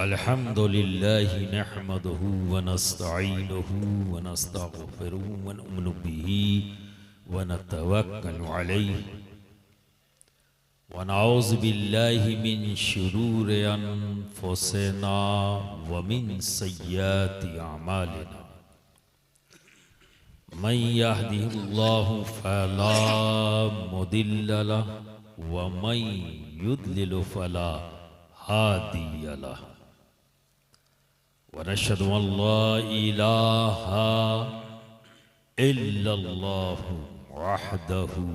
अल्हम्दुलिल्लाहि नहमदुहु व नस्तईनुहु व नस्तगफिरुहु व नु'मिनु बिही व नतवक्कलु अलैहि व नऊज़ु बिल्लाहि मिन शुरूरि अनफुसिना व मिन सय्यिआति अमालिना मन यहदिहिल्लाहु फला मुदिल्ल लहु व मन युद्लिल फला हादिय लहु व नशहदु अल्ला इलाहा इल्लल्लाहु वहदहु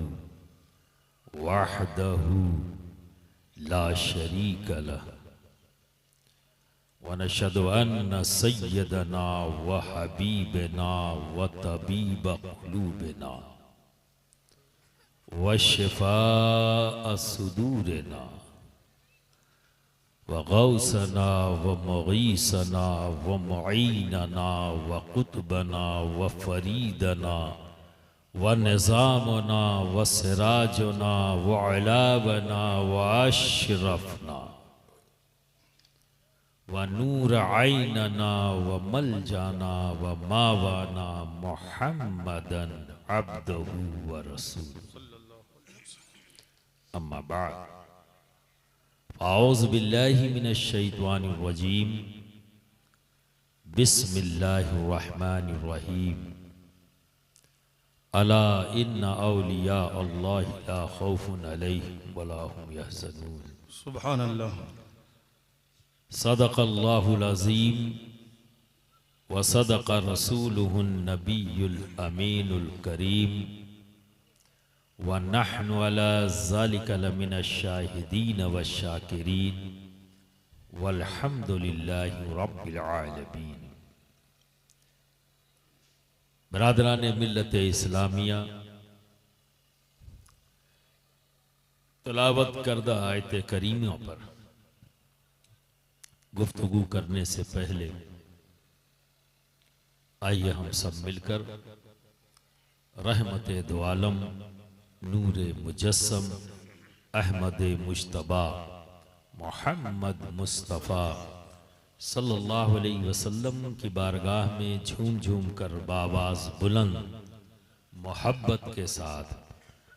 वहदहु ला शरीक लहु व नशहदु अन्न सय्यदना व हबीबना व तबीब क़ुलूबिना व शिफ़ाअ सुदूरिना व गौसना व मुगीसना व मुईनना व कुतबना व फरीदना व निज़ामना व सिराजना व अलावना व अशरफना व नूर आइनना व मलजाना व मावाना मुहम्मदन अब्दुहु व रसूलुहु अम्मा बाद औज़ु बिल्लाहि मिनश शैतानिर रजीम बिस्मिल्लाहिर रहमानिर रहीम अला इन्ना औलिया अल्लाहि ला खौफुन अलैहिम वला हुम यहज़नून सुभान अल्लाह। सदक़ल्लाहुल अज़ीम व सदक़ रसूलुहुन नबियुल अमीनुल करीम व नहनु अला ज़ालिका लमिनश शाहिदीन व शाकिरीन वल्हम्दुलिल्लाहि रब्बिल आलमीन। बरादरान मिल्लत इस्लामिया, तिलावत करदा आयत करीमा पर गुफ्तगू करने से पहले आइए हम सब मिलकर रहमत दो आलम नूर मुजस्सम अहमद मुश्तबा मोहम्मद मुस्तफ़ा सल्लल्लाहु अलैहि वसल्लम की बारगाह में झूम झूम कर बावाज़ बुलंद मोहब्बत के साथ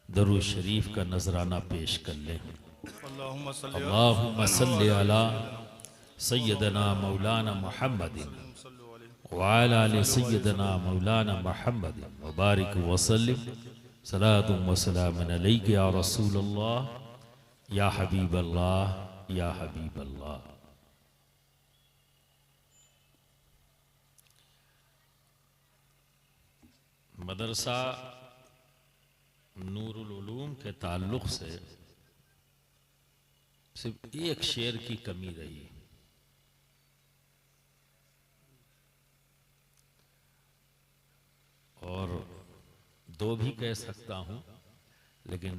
दरूद शरीफ का नजराना पेश कर लें। अल्लाहुम्मा सल्लि अला सय्यदना मौलाना मुहम्मदिन व अला आलि सय्यदना मौलाना मुहम्मदिन व बारिक व सल्लिम सलातु व सलामुन अलैका या रसूलल्लाह या हबीबल्लाह या हबीबल्लाह। मदरसा नूरुल उलूम के ताल्लुक़ से सिर्फ एक शेर की कमी रही और दो भी कह सकता हूं, लेकिन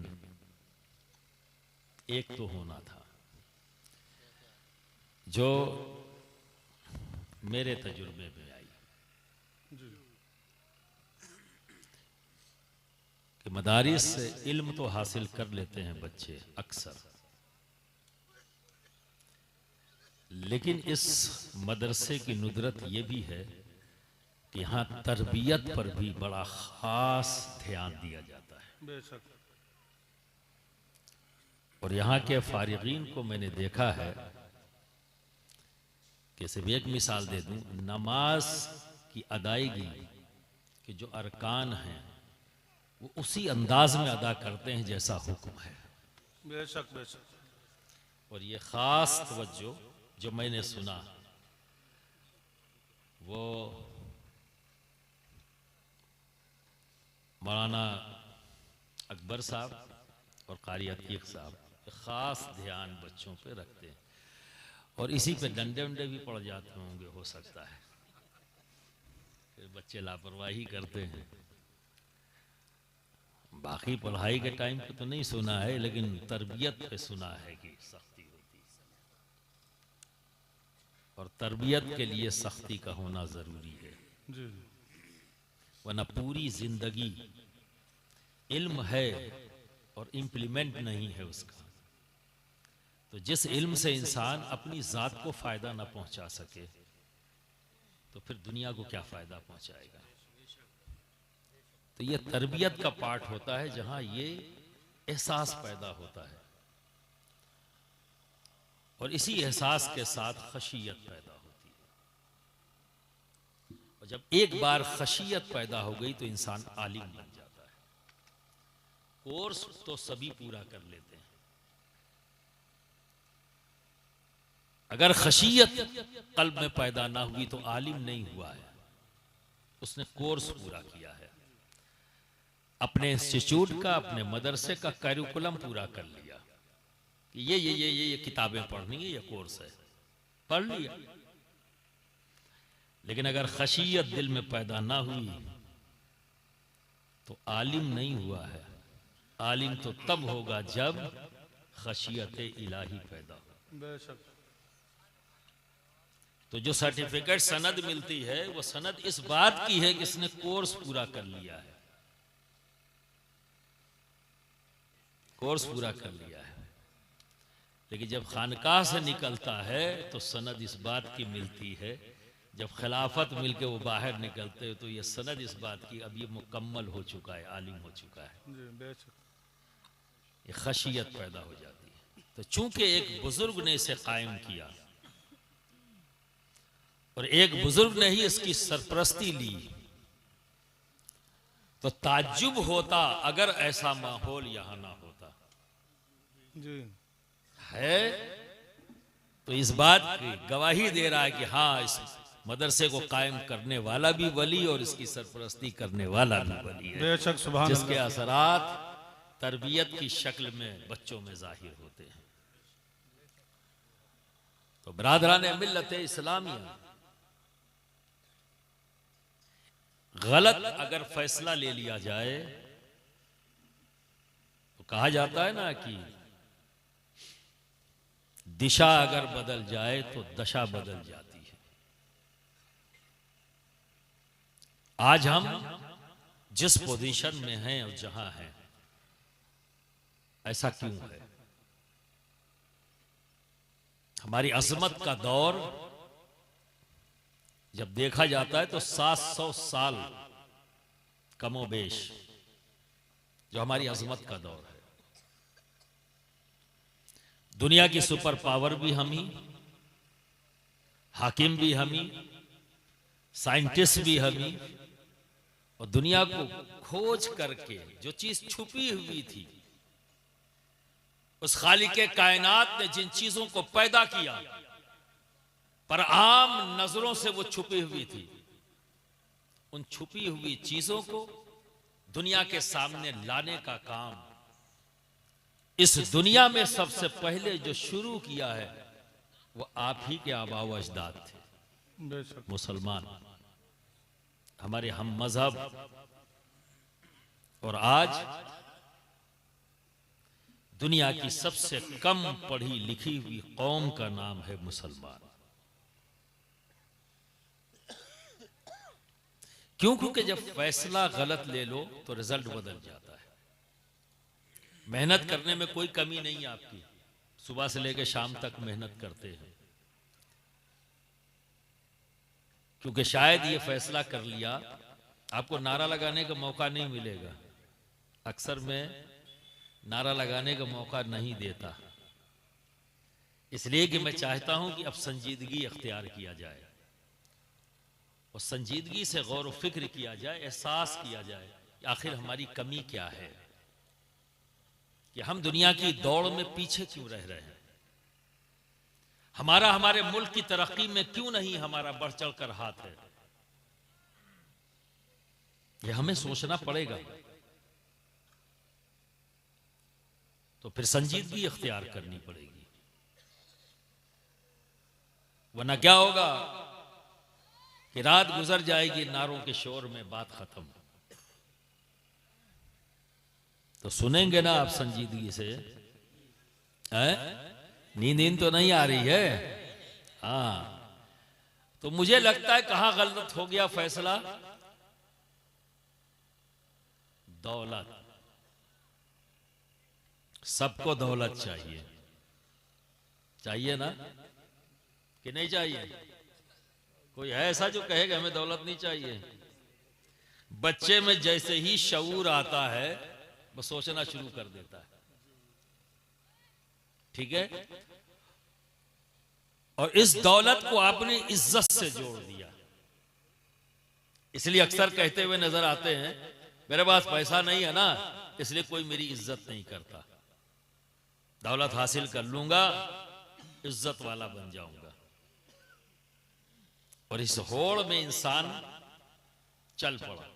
एक तो होना था जो मेरे तजुर्बे में आई कि मदारिस से इल्म तो हासिल कर लेते हैं बच्चे अक्सर, लेकिन इस मदरसे की नुदरत ये भी है कि यहाँ तरबियत पर भी बड़ा खास ध्यान दिया जाता है। बेशक। और यहाँ के फारिगीन को मैंने देखा है कि सिर्फ एक मिसाल दे दूं, नमाज की अदायगी के जो अरकान हैं वो उसी अंदाज में अदा करते हैं जैसा हुक्म है। बेशक बेशक। और ये खास तवज्जो जो मैंने सुना वो मौलाना अकबर साहब और कारी अतीक साहब खास ध्यान बच्चों पे रखते हैं और इसी पे डंडे वंडे भी पड़ जाते होंगे, हो सकता है फिर बच्चे लापरवाही करते हैं। बाकी पढ़ाई के टाइम पे तो नहीं सुना है, लेकिन तरबियत पे सुना है कि सख्ती होती है और तरबियत के लिए सख्ती का होना जरूरी है जी। वरना पूरी जिंदगी इल्म है और इम्प्लीमेंट नहीं है उसका तो जिस इल्म से इंसान अपनी जात को फायदा ना पहुंचा सके तो फिर दुनिया को क्या फायदा पहुंचाएगा। तो ये तरबियत का पार्ट होता है जहां ये एहसास पैदा होता है और इसी एहसास के साथ खशियत पैदा होती है। और जब एक बार खशियत पैदा हो गई तो इंसान आलिम बन जाता है। कोर्स तो सभी पूरा कर लेते हैं, अगर खशियत कल्ब में पैदा ना हुई तो आलिम नहीं हुआ है, उसने कोर्स पूरा किया है, अपने इंस्टीट्यूट का अपने मदरसे का करिकुलम पूरा कर लिया कि ये किताबें पढ़नी है, ये कोर्स है, पढ़ लिया। लेकिन अगर खशियत दिल में पैदा ना हुई तो आलिम नहीं हुआ है। आलिम तो तब होगा जब खशियत इलाही पैदा हो। बेशक। तो जो सर्टिफिकेट सनद मिलती है वो सनद इस बात की है कि इसने कोर्स पूरा कर लिया है, कोर्स पूरा कर लिया है। लेकिन जब खानकाह से निकलता है तो सनद इस बात की मिलती है, जब खिलाफत मिलके वो बाहर निकलते हैं तो ये सनद इस बात की अब ये मुकम्मल हो चुका है, आलिम हो चुका है, ये खशियत पैदा हो जाती है। तो चूंकि एक बुजुर्ग ने इसे कायम किया और एक बुजुर्ग ने ही इसकी सरपरस्ती ली तो ताज्जुब होता अगर ऐसा माहौल यहां ना होता जी। है। तो इस बात की गवाही दे रहा है कि हाँ, इस मदरसे को कायम करने वाला भी वली और इसकी सरपरस्ती करने वाला भी वली है, बेशक। सुभान जिसके अल्लाह। असरात तरबियत की शक्ल में बच्चों में जाहिर होते हैं। तो बरादरान मिल्लत इस्लामिया, गलत अगर फैसला ले लिया जाए तो कहा जाता है ना कि दिशा अगर बदल जाए तो दशा बदल जाती है। आज हम जिस पोजीशन में हैं और जहां हैं, ऐसा क्यों है? हमारी अजमत का दौर जब देखा जाता है तो 700 साल कमोबेश जो हमारी अजमत का दौर है। दुनिया की सुपर पावर भी हम ही, हाकिम भी हम ही, साइंटिस्ट भी हम ही, और दुनिया को खोज करके जो चीज छुपी हुई थी, उस खालिके कायनात ने जिन चीजों को पैदा किया पर आम नजरों से वो छुपी हुई थी, उन छुपी हुई चीजों को दुनिया के सामने लाने का काम इस दुनिया में सबसे पहले जो शुरू किया है वो आप ही के आबा व अजदाद थे, बेशक। मुसलमान, हमारे हम मजहब। और आज दुनिया की सबसे कम पढ़ी लिखी हुई कौम का नाम है मुसलमान। क्यों? क्योंकि जब फैसला गलत ले लो तो रिजल्ट बदल जाता है। मेहनत करने में कोई कमी नहीं आपकी, सुबह से लेकर शाम तक मेहनत करते हैं, क्योंकि शायद ये फैसला कर लिया, आपको नारा लगाने का मौका नहीं मिलेगा। अक्सर मैं नारा लगाने का मौका नहीं देता, इसलिए कि मैं चाहता हूं कि अब संजीदगी अख्तियार किया जाए और संजीदगी से गौर व फिक्र किया जाए, एहसास किया जाए कि आखिर हमारी कमी क्या है, कि हम दुनिया की दौड़ में पीछे क्यों रह रहे हैं, हमारे मुल्क की तरक्की में क्यों नहीं हमारा बढ़ चढ़ कर हाथ है। यह हमें सोचना पड़ेगा। तो फिर संजीदगी अख्तियार करनी पड़ेगी, वरना क्या होगा कि रात गुजर जाएगी नारों के शोर में, बात खत्म। तो सुनेंगे ना आप संजीदगी से? नींद तो नहीं आ रही है? हाँ। तो मुझे लगता है कहां गलत हो गया फैसला? दौलत, सबको दौलत चाहिए, चाहिए ना कि नहीं चाहिए? कोई है ऐसा जो कहेगा हमें दौलत नहीं चाहिए? बच्चे में जैसे ही शऊर आता है वो सोचना शुरू कर देता है, ठीक है? और इस दौलत को आपने इज्जत से जोड़ दिया। इसलिए अक्सर कहते हुए नजर आते हैं, मेरे पास पैसा नहीं है ना इसलिए कोई मेरी इज्जत नहीं करता, दौलत हासिल कर लूंगा इज्जत वाला बन जाऊंगा। और इस होड़ में इंसान चल पड़ा,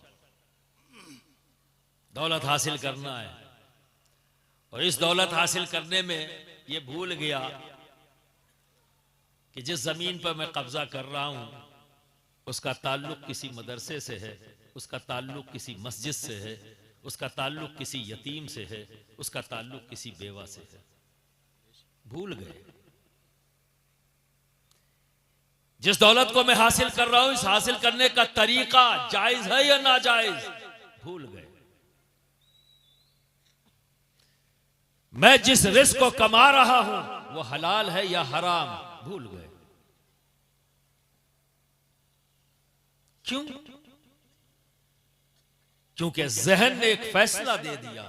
दौलत हासिल करना है, और इस दौलत हासिल करने में ये भूल गया कि जिस जमीन पर मैं कब्जा कर रहा हूं उसका ताल्लुक किसी मदरसे से है, उसका ताल्लुक किसी मस्जिद से है, उसका ताल्लुक किसी यतीम से है, उसका ताल्लुक किसी बेवा से है। भूल गए जिस दौलत को मैं हासिल कर रहा हूं इस हासिल करने का तरीका जायज है या नाजायज, भूल गए। मैं जिस रिस्क को कमा रहा हूं वो हलाल है या हराम, भूल गए। क्यों? क्योंकि जहन ने एक फैसला दे दिया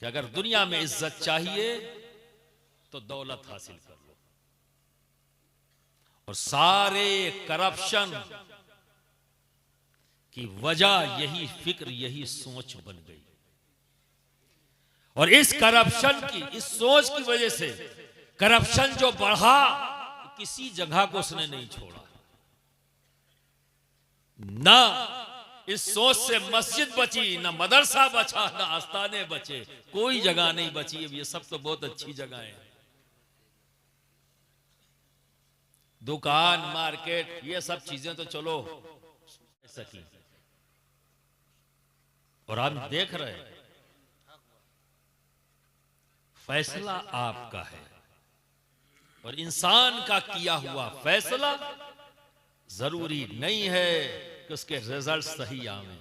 कि अगर दुनिया में इज्जत चाहिए तो दौलत हासिल कर लो। और सारे करप्शन की वजह यही फिक्र, यही सोच बन गई। और इस करप्शन की, इस सोच की वजह से करप्शन जो बढ़ा किसी जगह को उसने नहीं छोड़ा। ना इस सोच से मस्जिद बची, ना मदरसा बचा, ना आस्थाने बचे, कोई जगह नहीं बची। अब ये सब तो बहुत अच्छी जगह है, दुकान, मार्केट, ये सब चीजें तो चलो सकी। और आप देख रहे हैं फैसला आपका है, और इंसान का किया हुआ फैसला जरूरी नहीं है कि उसके रिजल्ट सही आवे।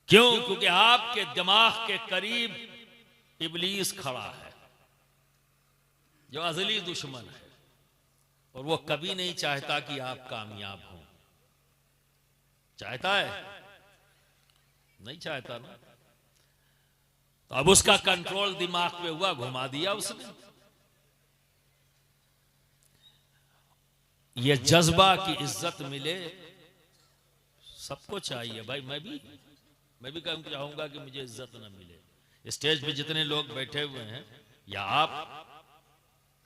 क्यों? क्योंकि आपके दिमाग के करीब इब्लीस खड़ा है जो अजली दुश्मन है, और वो कभी नहीं चाहता कि आप कामयाब हो। चाहता है? नहीं चाहता ना। तो अब उसका कंट्रोल दिमाग पे हुआ, घुमा दिया उसने। ये जज्बा की इज्जत मिले सबको चाहिए भाई। मैं भी चाहूंगा कि मुझे इज्जत ना मिले। स्टेज पे जितने लोग बैठे हुए हैं या आप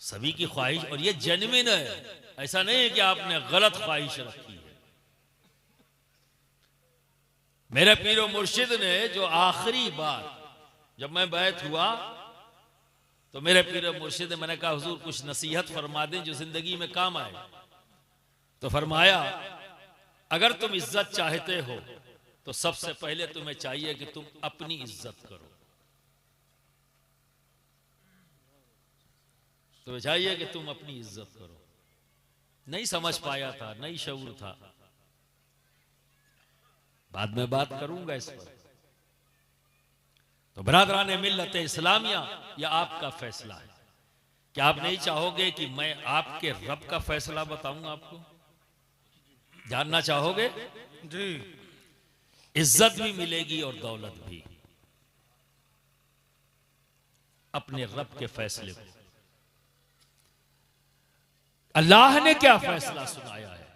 सभी की ख्वाहिश, और ये जेन्युइन है, ऐसा नहीं है कि आपने गलत ख्वाहिश रखी है। मेरे पीरो मुर्शिद ने जो आखिरी बार जब मैं बैत हुआ तो मेरे पीरो मुर्शिद ने, मैंने कहा हुजूर कुछ नसीहत फरमा दें जो जिंदगी में काम आए। तो फरमाया अगर तुम इज्जत चाहते हो तो सबसे पहले तुम्हें चाहिए कि तुम अपनी इज्जत करो। तुम्हें चाहिए कि तुम अपनी इज्जत करो। नहीं समझ पाया था, नहीं शऊर था, बाद में बात करूंगा इस पर। तो बरादरान मिल्लत इस्लामिया, यह आपका फैसला है। क्या आप नहीं चाहोगे कि मैं आपके रब का फैसला बताऊंगा? आपको जानना चाहोगे? जी। इज्जत भी मिलेगी और दौलत भी, अपने रब के फैसले को। अल्लाह ने क्या फैसला सुनाया है,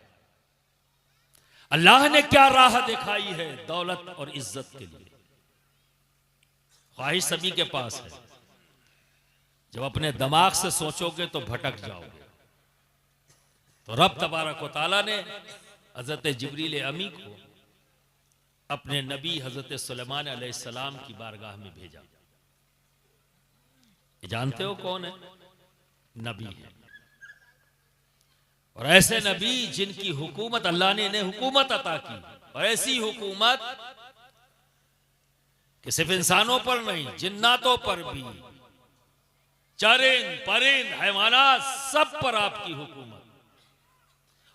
अल्लाह ने क्या राह दिखाई है दौलत और इज्जत के लिए। ख्वाहिश सभी के पास है, जब अपने दिमाग से सोचोगे तो भटक जाओगे। तो रब तबारक व तआला ने हजरत जिब्रील अमी को अपने नबी हजरत सुलेमान अलैहिस्सलाम की बारगाह में भेजा। जानते हो कौन है? नबी है। और ऐसे नबी जिनकी हुकूमत अल्लाह ने इन्हें हुकूमत अता की, और ऐसी हुकूमत कि सिर्फ इंसानों पर नहीं जिन्नातों पर भी, चरिंद परिंद हैवानात सब पर आपकी हुकूमत।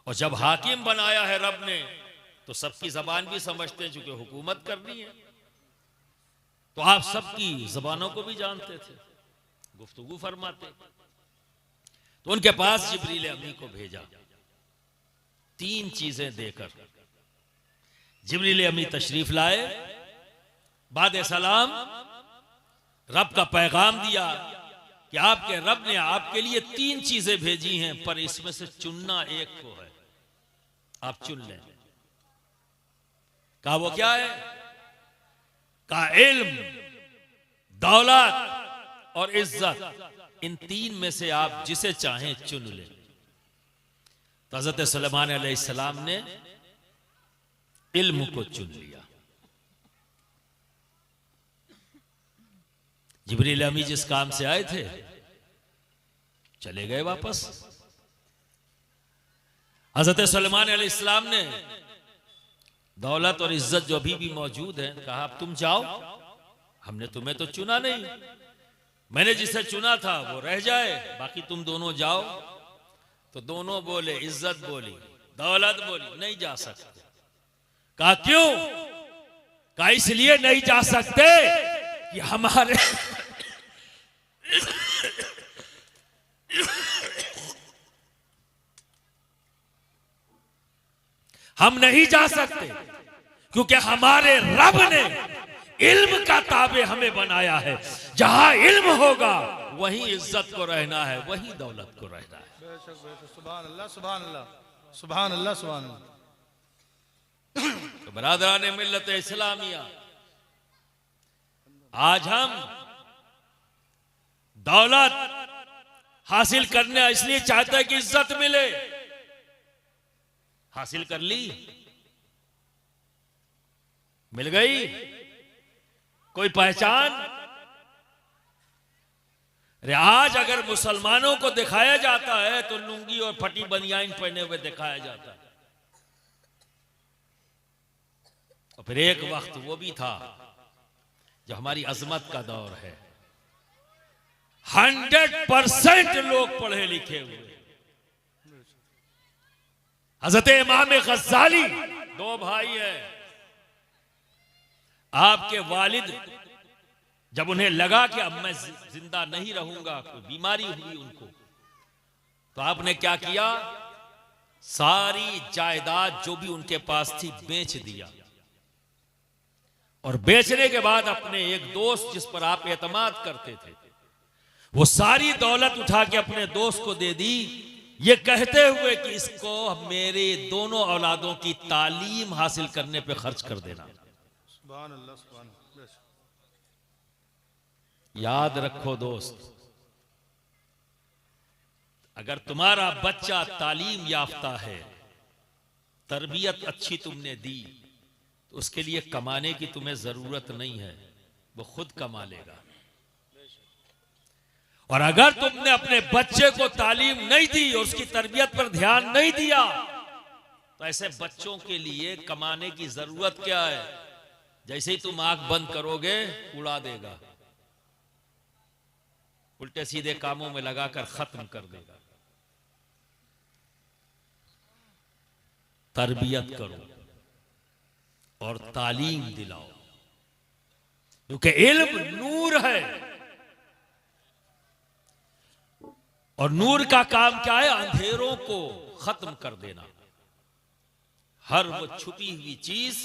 और जब हाकिम बनाया है रब ने तो सबकी जबान भी समझते हैं, चूंकि हुकूमत करनी है तो आप सबकी जबानों को भी जानते थे, गुफ्तगू फरमाते। तो उनके पास जिब्रील अमी को भेजा 3 चीजें देकर। जिब्रील अमी तशरीफ लाए, बाद सलाम रब का पैगाम दिया कि आपके रब ने आपके लिए 3 चीजें भेजी हैं, पर इसमें से चुनना एक को है, आप चुन लें। कहा वो क्या है? कहा इल्म, दौलत और इज्जत, इन 3 में से आप जिसे चाहें चुन लें। तो हज़रत सुलेमान अलैहिस्सलाम ने इल्म को चुन लिया। जिब्रील अमी जिस काम से आए थे चले गए वापस। हज़रत सुलेमान अलैहिस्सलाम ने दौलत और इज्जत जो अभी भी मौजूद है, कहा अब तुम जाओ, हमने तुम्हें तो चुना नहीं, मैंने जिसे चुना था वो रह जाए, बाकी तुम दोनों जाओ। तो दोनों बोले, इज्जत बोली, दौलत बोली, नहीं जा सकते। कहा क्यों? कहा इसलिए नहीं जा सकते कि हमारे हम नहीं जा सकते क्योंकि हमारे रब ने इल्म का ताबे हमें बनाया है। जहां इल्म होगा वहीं इज्जत को रहना है, वहीं दौलत को रहना है। बेशक बेशक, सुभान अल्लाह सुभान अल्लाह सुभान अल्लाह सुभान अल्लाह। तो बरादरान मिल्लत इस्लामिया, आज हम दौलत हासिल करने इसलिए चाहते हैं कि इज्जत मिले। हासिल कर ली, मिल गई, कोई पहचान। अरे आज अगर मुसलमानों को दिखाया जाता है तो लुंगी और फटी बनियान पहने हुए दिखाया जाता है। और फिर एक वक्त वो भी था जो हमारी अजमत का दौर है, 100% लोग पढ़े लिखे हुए। हजरत इमाम गज़ाली 2 भाई हैं। आपके वालिद जब उन्हें लगा कि अब मैं जिंदा नहीं रहूंगा, कोई बीमारी हुई उनको, तो आपने क्या किया? सारी जायदाद जो भी उनके पास थी बेच दिया। और बेचने के बाद अपने एक दोस्त जिस पर आप एतमाद करते थे, वो सारी दौलत उठा के अपने दोस्त को दे दी, ये कहते हुए कि इसको मेरे दोनों औलादों की तालीम हासिल करने पे खर्च कर देना। सुभान अल्लाह सुभान अल्लाह। याद रखो दोस्त, अगर तुम्हारा बच्चा तालीम याफ्ता है, तरबियत अच्छी तुमने दी, तो उसके लिए कमाने की तुम्हें जरूरत नहीं है, वो खुद कमा लेगा। और अगर तुमने अपने बच्चे को तालीम नहीं दी और उसकी तरबियत पर ध्यान नहीं दिया, तो ऐसे बच्चों के लिए कमाने की जरूरत क्या है? जैसे ही तुम आंख बंद करोगे उड़ा देगा, उल्टे सीधे कामों में लगाकर खत्म कर देगा। तरबियत करो और तालीम दिलाओ, क्योंकि इल्म नूर है और नूर का काम क्या है? अंधेरों को खत्म कर देना। हर वो छुपी हुई चीज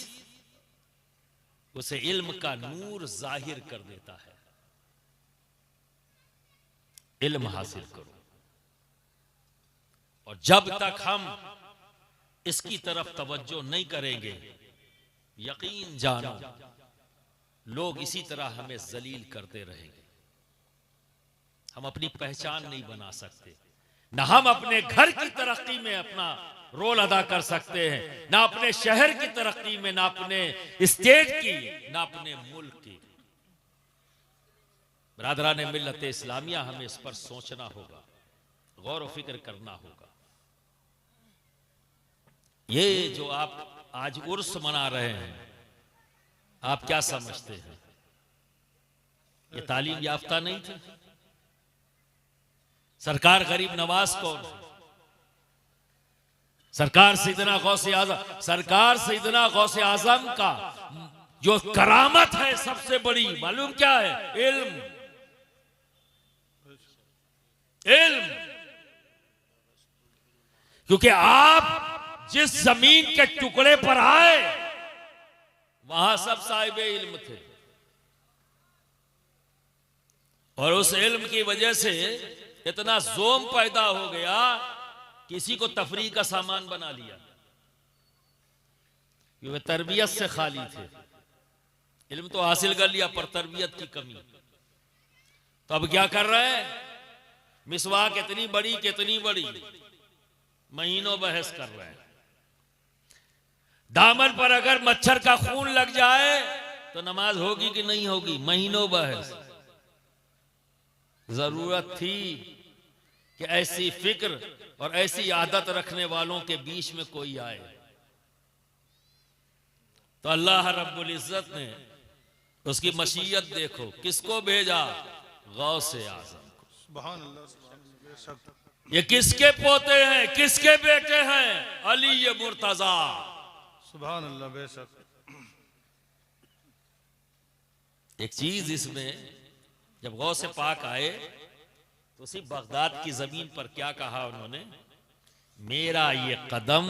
उसे इल्म का नूर जाहिर कर देता है। इल्म हासिल करो, और जब तक हम इसकी तरफ तवज्जो नहीं करेंगे, यकीन जानो लोग इसी तरह हमें जलील करते रहेंगे। हम अपनी पहचान नहीं बना सकते, ना हम अपने घर की तरक्की में अपना रोल अदा कर सकते हैं, ना अपने शहर की तरक्की में, ना अपने स्टेट की, ना अपने मुल्क की। बरादरान मिल्लत इस्लामिया, हमें इस पर सोचना होगा, गौर व फिक्र करना होगा। ये जो आप आज उर्स मना रहे हैं, आप क्या समझते हैं? ये तालीम याफ्ता नहीं थे? सरकार गरीब नवाज कौन है? सरकार सैयदना गौसे आजम, सरकार सैयदना गौसे आजम का जो करामत है सबसे बड़ी, मालूम क्या है? इल्म। इल्म क्योंकि आप जिस जमीन के टुकड़े पर आए वहां सब साहिब इल्म थे, और उस इल्म की वजह से इतना जोम पैदा हो गया, किसी को तफरीह का सामान बना लिया, वे तरबियत से खाली थे। इल्म तो हासिल कर लिया पर तरबियत की कमी। तो अब क्या कर रहे हैं? मिसवाक कितनी बड़ी, महीनों बहस कर रहे हैं। दामन पर अगर मच्छर का खून लग जाए तो नमाज होगी कि नहीं होगी? महीनों बहस। जरूरत थी कि ऐसी फिक्र और ऐसी आदत रखने वालों के बीच में कोई आए। तो अल्लाह रब्बुल इज्जत ने उसकी मशीयत देखो, किसको भेजा? गौसे आजम को। सुभान अल्लाह, सुभान अल्लाह, बेशक। ये किसके पोते हैं, किसके बेटे हैं? अली ये मुर्तजा। सुभान अल्लाह, बेशक। एक चीज इसमें, जब गौसे पाक आए तो उसी बगदाद की जमीन पर क्या कहा उन्होंने? मेरा ये कदम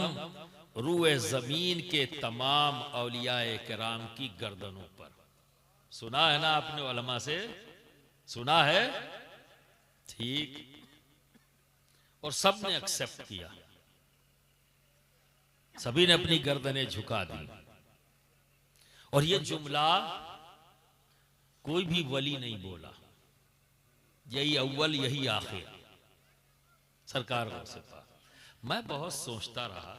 रूए जमीन के तमाम औलियाए किराम की गर्दनों पर। सुना है ना आपने, उलमा से सुना है? ठीक। और सबने एक्सेप्ट किया, सभी ने अपनी गर्दनें झुका दी। और ये जुमला कोई भी वली नहीं बोला, यही अव्वल यही आखिर, सरकार गौसे पाक। मैं बहुत सोचता रहा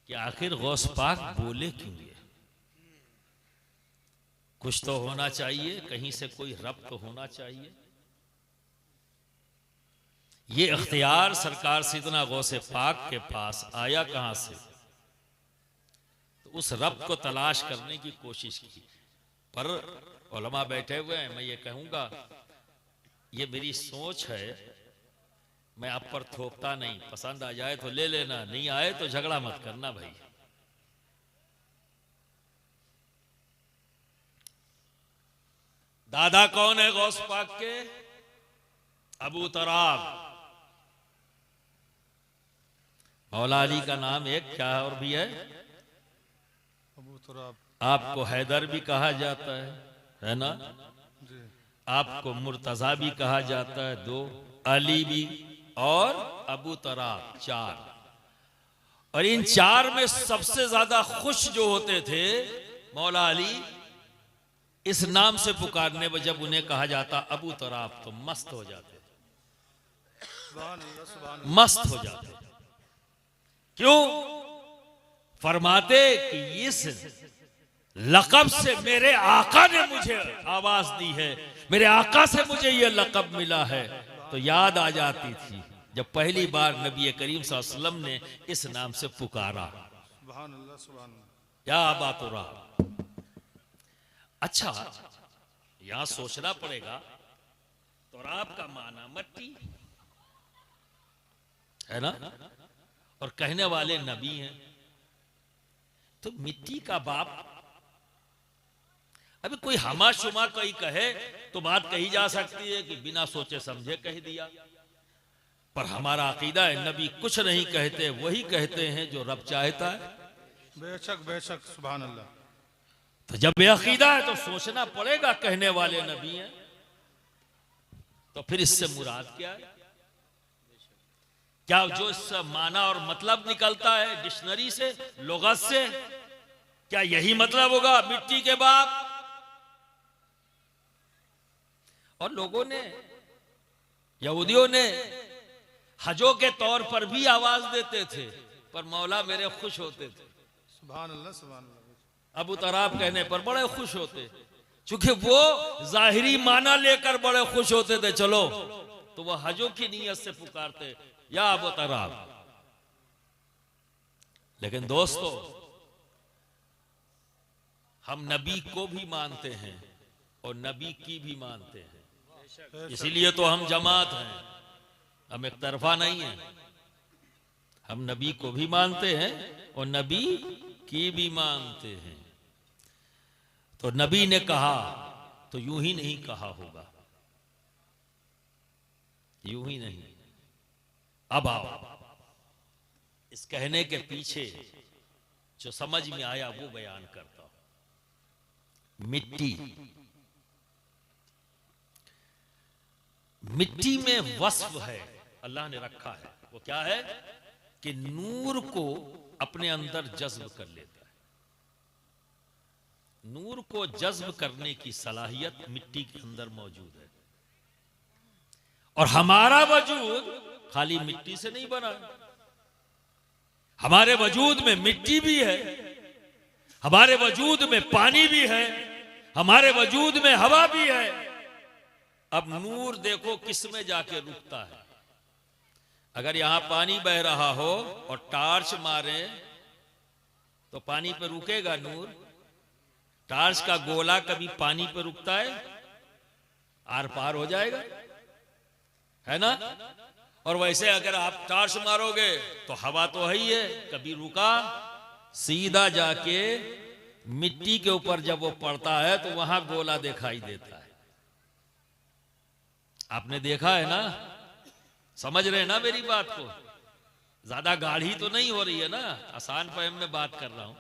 कि आखिर गौस पाक बोले क्यों ये? कुछ तो होना चाहिए, कहीं से कोई रब्त तो होना चाहिए। ये इख्तियार सरकार सैयदना गौसे पाक के पास आया कहां से? तो उस रब्त को तलाश करने की कोशिश की, पर उलमा बैठे हुए हैं। मैं ये कहूंगा, ये मेरी सोच है, मैं आप पर थोपता नहीं। पसंद आ जाए तो ले लेना, नहीं आए तो झगड़ा मत करना भाई। दादा कौन है गौस पाक के? अबू तराब। मौला अली का नाम एक क्या और भी है? अबू तराब। आपको हैदर भी कहा जाता है ना? जी। आपको मुर्तजा भी कहा जाता है, 2, अली भी और अबू तराब, 4। और इन 4 में सबसे ज्यादा खुश जो होते थे मौला अली, इस नाम से पुकारने पर जब उन्हें कहा जाता अबू तराब तो मस्त हो जाते, सुभान अल्लाह, सुभान मस्त हो जाते। क्यों? फरमाते कि इस लक़ब से मेरे आका ने मुझे आवाज दी है, मेरे आका से मुझे यह लक़ब मिला है। तो याद आ जाती थी जब पहली बार नबी करीम सल्लल्लाहु अलैहि वसल्लम ने इस नाम से पुकारा, सुभान अल्लाह, सुभान अल्लाह। या अबा तुराब। अच्छा, यहां सोचना पड़ेगा, तुराब का माना मट्टी है ना, और कहने वाले नबी हैं, तो मिट्टी का बाप। अभी कोई हमा शुमा कोई कहे तो बात कही जा सकती है कि बिना सोचे समझे कह दिया, पर हमारा अकीदा है नबी कुछ नहीं कहते, वही कहते हैं जो रब चाहता है। बेशक, बेशक, सुभान अल्लाह। तो जब यह अकीदा है तो सोचना पड़ेगा कहने वाले नबी हैं, तो फिर इससे मुराद क्या है? क्या जो इससे माना और मतलब निकलता है डिक्शनरी से, लुगत से, क्या यही मतलब होगा मिट्टी के बाप? और लोगों ने, यहूदियों ने हजों के तौर पर भी आवाज देते थे, पर मौला मेरे खुश होते थे। सुभान अल्लाह, सुभान अल्लाह। अबू तराब कहने पर बड़े खुश होते, क्योंकि वो जाहिरी माना लेकर बड़े खुश होते थे। चलो, तो वह हजों की नीयत से पुकारते, या अबू तराब। लेकिन दोस्तों, हम नबी को भी मानते हैं और नबी की भी मानते हैं, इसीलिए तो हम जमात हैं, हम एक तरफा नहीं है। हम नबी को भी मानते हैं और नबी की भी मानते हैं। तो नबी ने कहा तो यूं ही नहीं कहा होगा, यूं ही नहीं। अब आओ, इस कहने के पीछे जो समझ में आया वो बयान करता हूं। मिट्टी, मिट्टी में वस्फ है अल्लाह ने रखा है। वो क्या है कि नूर को अपने अंदर जज्ब कर लेता है। नूर को जज्ब करने की सलाहियत मिट्टी के अंदर मौजूद है। और हमारा वजूद खाली मिट्टी से नहीं बना, हमारे वजूद में मिट्टी भी है, हमारे वजूद में पानी भी है, हमारे वजूद में हवा भी है। अब नूर देखो किस में जाके रुकता है। अगर यहां पानी बह रहा हो और टार्च मारे तो पानी पे रुकेगा नूर? टार्च का गोला कभी पानी पे रुकता है? आर पार हो जाएगा, है ना? और वैसे अगर आप टार्च मारोगे तो हवा तो है ही है, कभी रुका? सीधा जाके मिट्टी के ऊपर जब वो पड़ता है तो वहां गोला दिखाई देता है। आपने देखा है ना? समझ रहे हैं ना मेरी बात को? ज्यादा गाढ़ी तो नहीं हो रही है ना, आसान फहम में बात कर रहा हूं।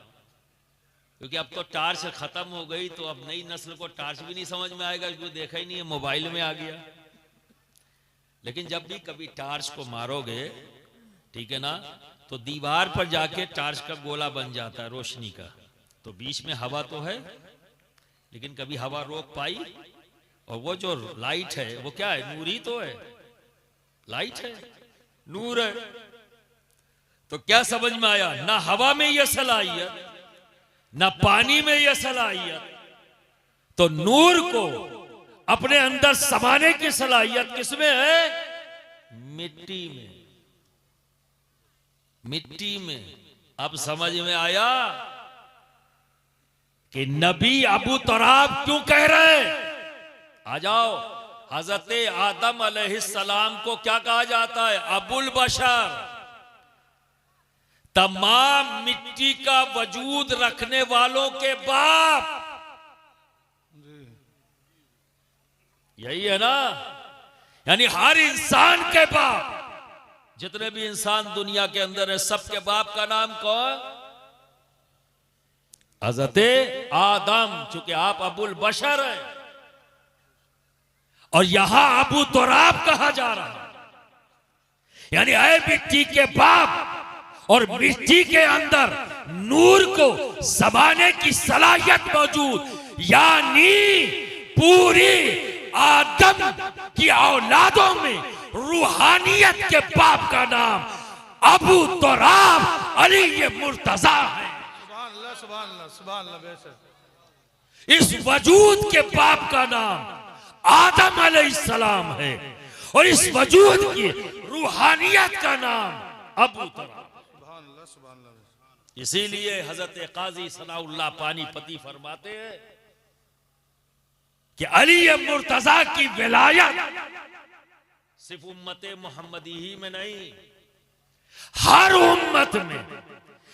क्योंकि अब तो टार्च खत्म हो गई तो अब नई नस्ल को टार्च भी नहीं समझ में आएगा, क्योंकि देखा ही नहीं है, मोबाइल में आ गया। लेकिन जब भी कभी टार्च को मारोगे, ठीक है ना, तो दीवार पर जाके टार्च का गोला बन जाता है रोशनी का। तो बीच में हवा तो है, लेकिन कभी हवा रोक पाई? और वो जो लाइट है वो क्या है? नूर ही तो है, लाइट है, नूर है। तो क्या समझ में आया? ना हवा में यह सलाहियत, ना पानी में यह सलाहियत। तो नूर को अपने अंदर समाने की सलाहियत किसमें है? मिट्टी में, मिट्टी में। अब समझ में आया कि नबी अबू तराब क्यों कह रहे? आ जाओ, हजरत आदम अलैहिस्सलाम को क्या कहा जाता है? अबुल बशर। तमाम मिट्टी का वजूद रखने वालों के बाप, यही है ना? यानी हर इंसान के बाप, जितने भी इंसान दुनिया के अंदर है, सबके बाप का नाम कौन? हजरत आदम। चूंकि आप अबुल बशर है और यहां अबू तुराब कहा जा रहा है, यानी ऐ मिट्टी के बाप, और मिट्टी के अंदर नूर को समाने की सलाहियत मौजूद, यानी पूरी आदम की औलादों में रूहानियत के बाप का नाम अबू तुराब अली मुर्तजा है। सुभान अल्लाह, सुभान अल्लाह, सुभान अल्लाह। बेशक इस वजूद के बाप का नाम आदम अलैहिस्सलाम है, और इस वजूद की रूहानियत का नाम अबू तुराब। सुभान अल्लाह, सुभान अल्लाह। इसीलिए हजरत काजी सनाउल्लाह पानीपती फरमाते हैं कि अली मुर्तजा की विलायत सिर्फ उम्मत मोहम्मदी ही में नहीं, हर उम्मत में,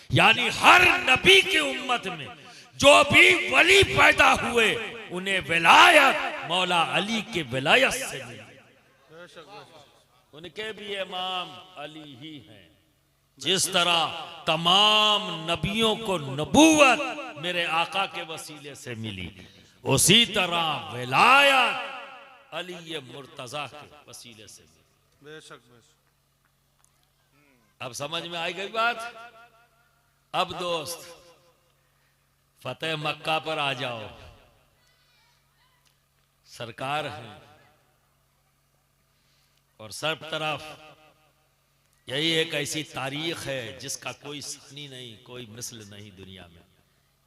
यानी हर नबी की उम्मत में जो भी वली पैदा हुए उन्हें विलायत मौला अली के विलायत से मिली। बेशक बेशक। उनके भी इमाम अली ही हैं। जिस तरह तमाम नबियों को नबूवत मेरे आका के वसीले से मिली, उसी तरह विलायत अली मुर्तजा के वसीले से मिली। बेशक बेशक। अब समझ में आई गई बात? अब दोस्त फतेह मक्का पर आ जाओ। सरकार है और सब तरफ यही एक ऐसी तारीख है जिसका कोई सानी नहीं, कोई मिस्ल नहीं दुनिया में।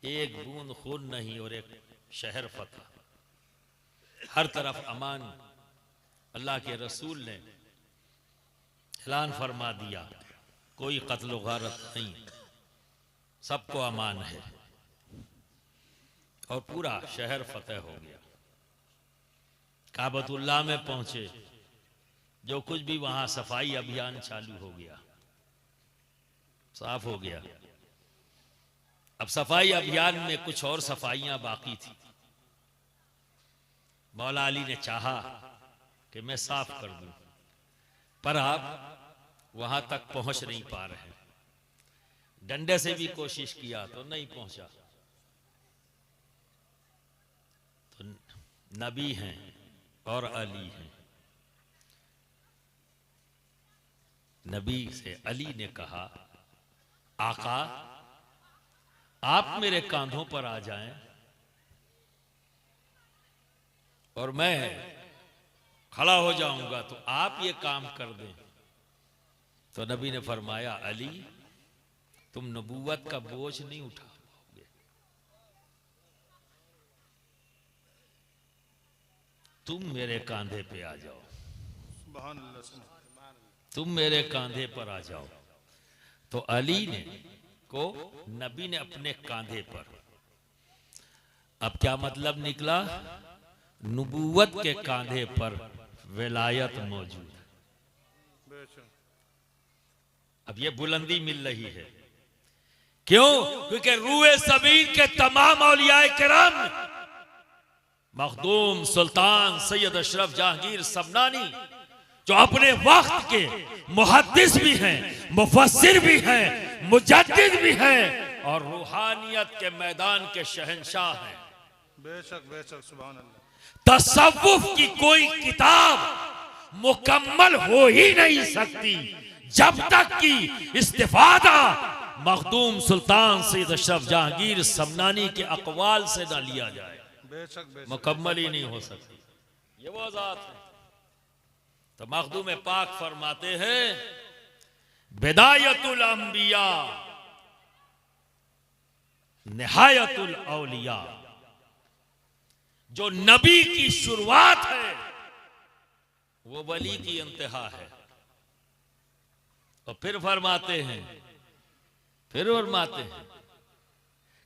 एक बूंद खून नहीं और एक शहर फतह, हर तरफ अमान। अल्लाह के रसूल ने ऐलान फरमा दिया, कोई कत्ल गारत नहीं, सबको अमान है, और पूरा शहर फतेह हो गया। काबतुल्लाह में पहुंचे, जो कुछ भी वहां सफाई अभियान चालू हो गया, साफ हो गया। अब सफाई अभियान में कुछ और सफाइयां बाकी थी। मौला अली ने चाहा कि मैं साफ कर दूं, पर आप वहां तक पहुंच नहीं पा रहे। डंडे से भी कोशिश किया तो नहीं पहुंचा। तो नबी हैं और अली हैं। नबी से अली ने कहा, आका आप मेरे कांधों पर आ जाएं और मैं खड़ा हो जाऊंगा तो आप ये काम कर दें। तो नबी ने फरमाया, अली तुम नबूवत का बोझ नहीं उठा पाओगे, तुम मेरे कांधे पे आ जाओ, सुभान अल्लाह, सुभान अल्लाह। तुम मेरे कांधे पर आ जाओ। तो अली ने को नबी ने अपने कांधे पर, अब क्या मतलब निकला, नबूवत के कांधे पर विलायत मौजूद है। बेशक। अब ये बुलंदी मिल रही है, क्यों? क्योंकि रूए ज़मीन के तमाम औलियाए किराम, मखदूम, सुल्तान, सैयद अशरफ जहांगीर सबनानी, जो अपने वक्त के मुहद्दिस भी हैं, मुफस्सिर भी हैं, मुजद्दिद भी हैं और रूहानियत के मैदान के शहंशाह हैं। बेशक बेशक, सुभान अल्लाह। तसव्वुफ की कोई किताब मुकम्मल हो ही नहीं सकती जब तक कि इस्तिफादा मखदूम, सुल्तान, सैयद अशरफ जहांगीर सबनानी के अकवाल से ना लिया जाए, बेशक बेशक, मुकम्मल ही नहीं हो सकती। ये वो ज़ात है। तो मखदूम पाक फरमाते हैं, बिदायतुल अंबिया निहायतुल औलिया, जो नबी की शुरुआत है वो वली की इंतहा है। और फिर फरमाते हैं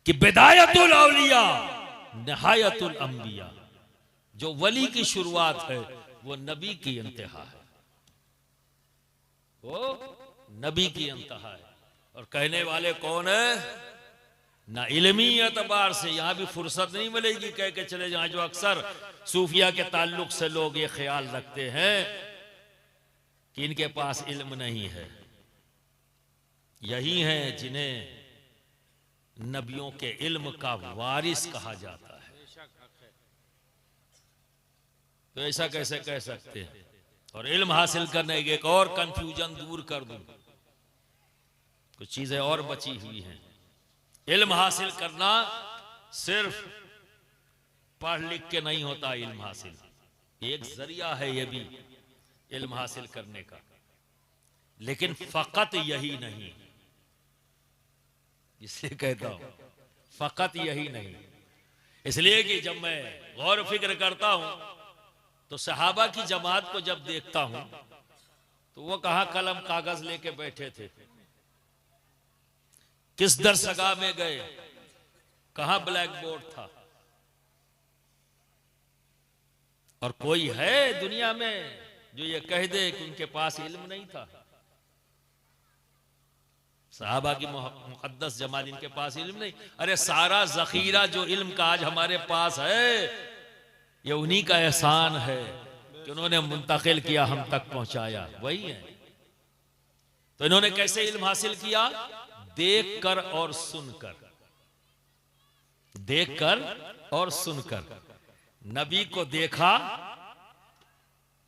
कि बिदायतुल औलिया निहायतुल अंबिया, जो वली की शुरुआत है वो नबी की इंतहा है, वो नबी की इंतहा है। और कहने वाले कौन है? ना इल्मी एतबार से यहां भी फुर्सत नहीं मिलेगी कह के चले जाएं, जो अक्सर सूफिया के ताल्लुक से लोग ये ख्याल रखते हैं कि इनके पास इल्म नहीं है। यही हैं जिन्हें नबियों के इल्म का वारिस कहा जाता है। तो ऐसा कैसे कह सकते हैं? और इल्म हासिल करने के एक और कंफ्यूजन दूर कर दूं, कुछ चीजें और बची हुई हैं। इल्म हासिल करना सिर्फ पढ़ लिख के नहीं होता। इल्म हासिल एक जरिया है, ये भी इल्म हासिल करने का, लेकिन फकत यही नहीं। इसलिए कहता हूं फकत यही नहीं, इसलिए कि जब मैं गौर फिक्र करता हूं तो सहाबा की जमात को जब देखता हूं तो वो कहां कलम कागज लेके बैठे थे, किस दरसगाह में गए, कहां ब्लैक बोर्ड था। और कोई है दुनिया में जो ये कह दे कि उनके पास इल्म नहीं था? सहाबा की मुक़द्दस जमात, इनके पास इल्म नहीं? अरे सारा जखीरा जो इल्म का आज हमारे पास है ये उन्हीं का एहसान है कि उन्होंने मुंतकिल किया, हम तक पहुंचाया, वही है। तो इन्होंने कैसे इल्म हासिल किया? देख कर और सुनकर, देख कर और सुनकर। नबी को देखा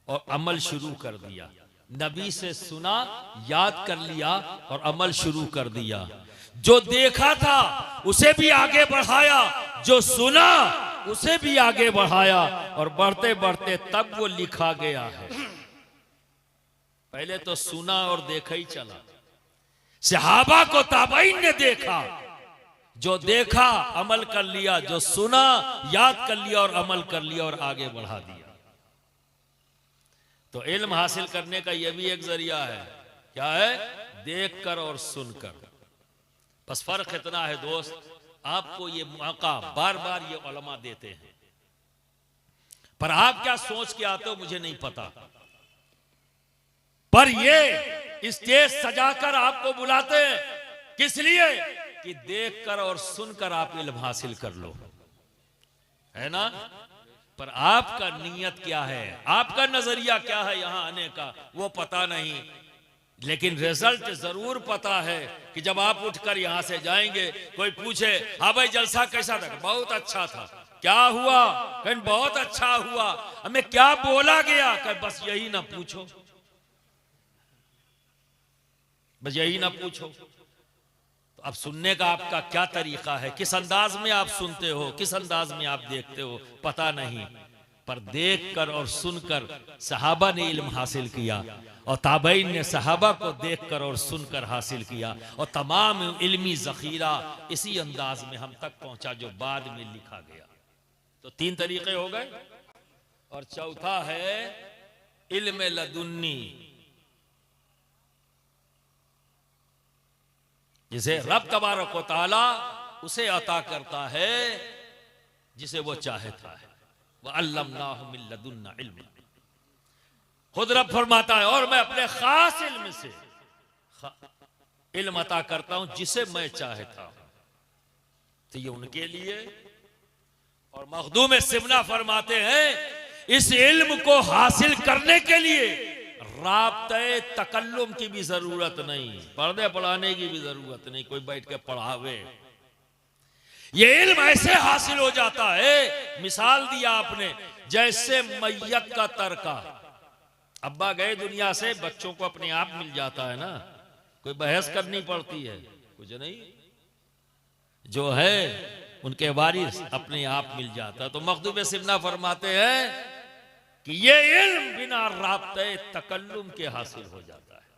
और अमल शुरू कर दिया, नबी से सुना, याद कर लिया और अमल शुरू कर दिया। जो देखा था उसे भी आगे बढ़ाया, जो सुना उसे भी आगे बढ़ाया, और बढ़ते बढ़ते तब वो लिखा गया है। पहले तो सुना और देखा ही चला। सहाबा को ताबईन ने देखा, जो देखा अमल कर लिया, जो सुना याद कर लिया और अमल कर लिया और आगे बढ़ा दिया। तो इल्म हासिल करने का यह भी एक जरिया है। क्या है? देख कर और सुनकर। बस फर्क इतना है दोस्त, आपको ये मौका बार बार ये उलमा देते हैं, पर आप क्या सोच के आते हो मुझे नहीं पता। पर ये स्टेज सजाकर आपको बुलाते हैं किस लिए? कि देखकर और सुनकर आप इल्म हासिल कर लो, है ना? पर आपका नीयत क्या है, आपका नजरिया क्या है यहां आने का, वो पता नहीं। लेकिन रिजल्ट जरूर पता है कि जब आप उठकर यहां से जाएंगे, कोई पूछे हाँ भाई जलसा कैसा था, बहुत अच्छा था, क्या हुआ, कहीं बहुत अच्छा हुआ, हमें क्या बोला गया, कहीं बस यही ना पूछो, बस यही ना पूछो। तो अब सुनने का आपका क्या तरीका है, किस अंदाज में आप सुनते हो, किस अंदाज में आप देखते हो, पता नहीं, पर देखकर और सुनकर सहाबा ने इल्म हासिल किया और ताबईन ने सहाबा को देखकर और सुनकर हासिल किया, और तमाम इल्मी जखीरा इसी अंदाज में हम तक पहुंचा जो बाद में लिखा गया। तो 3 तरीके हो गए, और चौथा है इल्म लदुन्नी, जिसे रब तबारक व तआला उसे अता करता है जिसे वो चाहता है। वह अल्लमनाहु मिन लदुन्ना इल्मा, खुद रब फरमाता है और मैं अपने खास इल्म से इल्म अता करता हूं जिसे मैं चाहता हूं। तो ये उनके लिए। और मखदूम सिमना फरमाते हैं इस इल्म को हासिल करने के लिए राब्ते तकल्लुम की भी जरूरत नहीं, पर्दे पढ़ाने की भी जरूरत नहीं, कोई बैठ के पढ़ावे। ये इल्म ऐसे हासिल हो जाता है, मिसाल दिया आपने, जैसे मैयत का तरका, अब्बा गए दुनिया से, बच्चों को अपने आप मिल जाता है ना, कोई बहस करनी पड़ती है, कुछ नहीं, जो है उनके वारिस अपने आप मिल जाता है। तो मखदूम सिमना फरमाते हैं कि ये इल्म बिना राब्ते तकल्लुम के हासिल हो जाता है।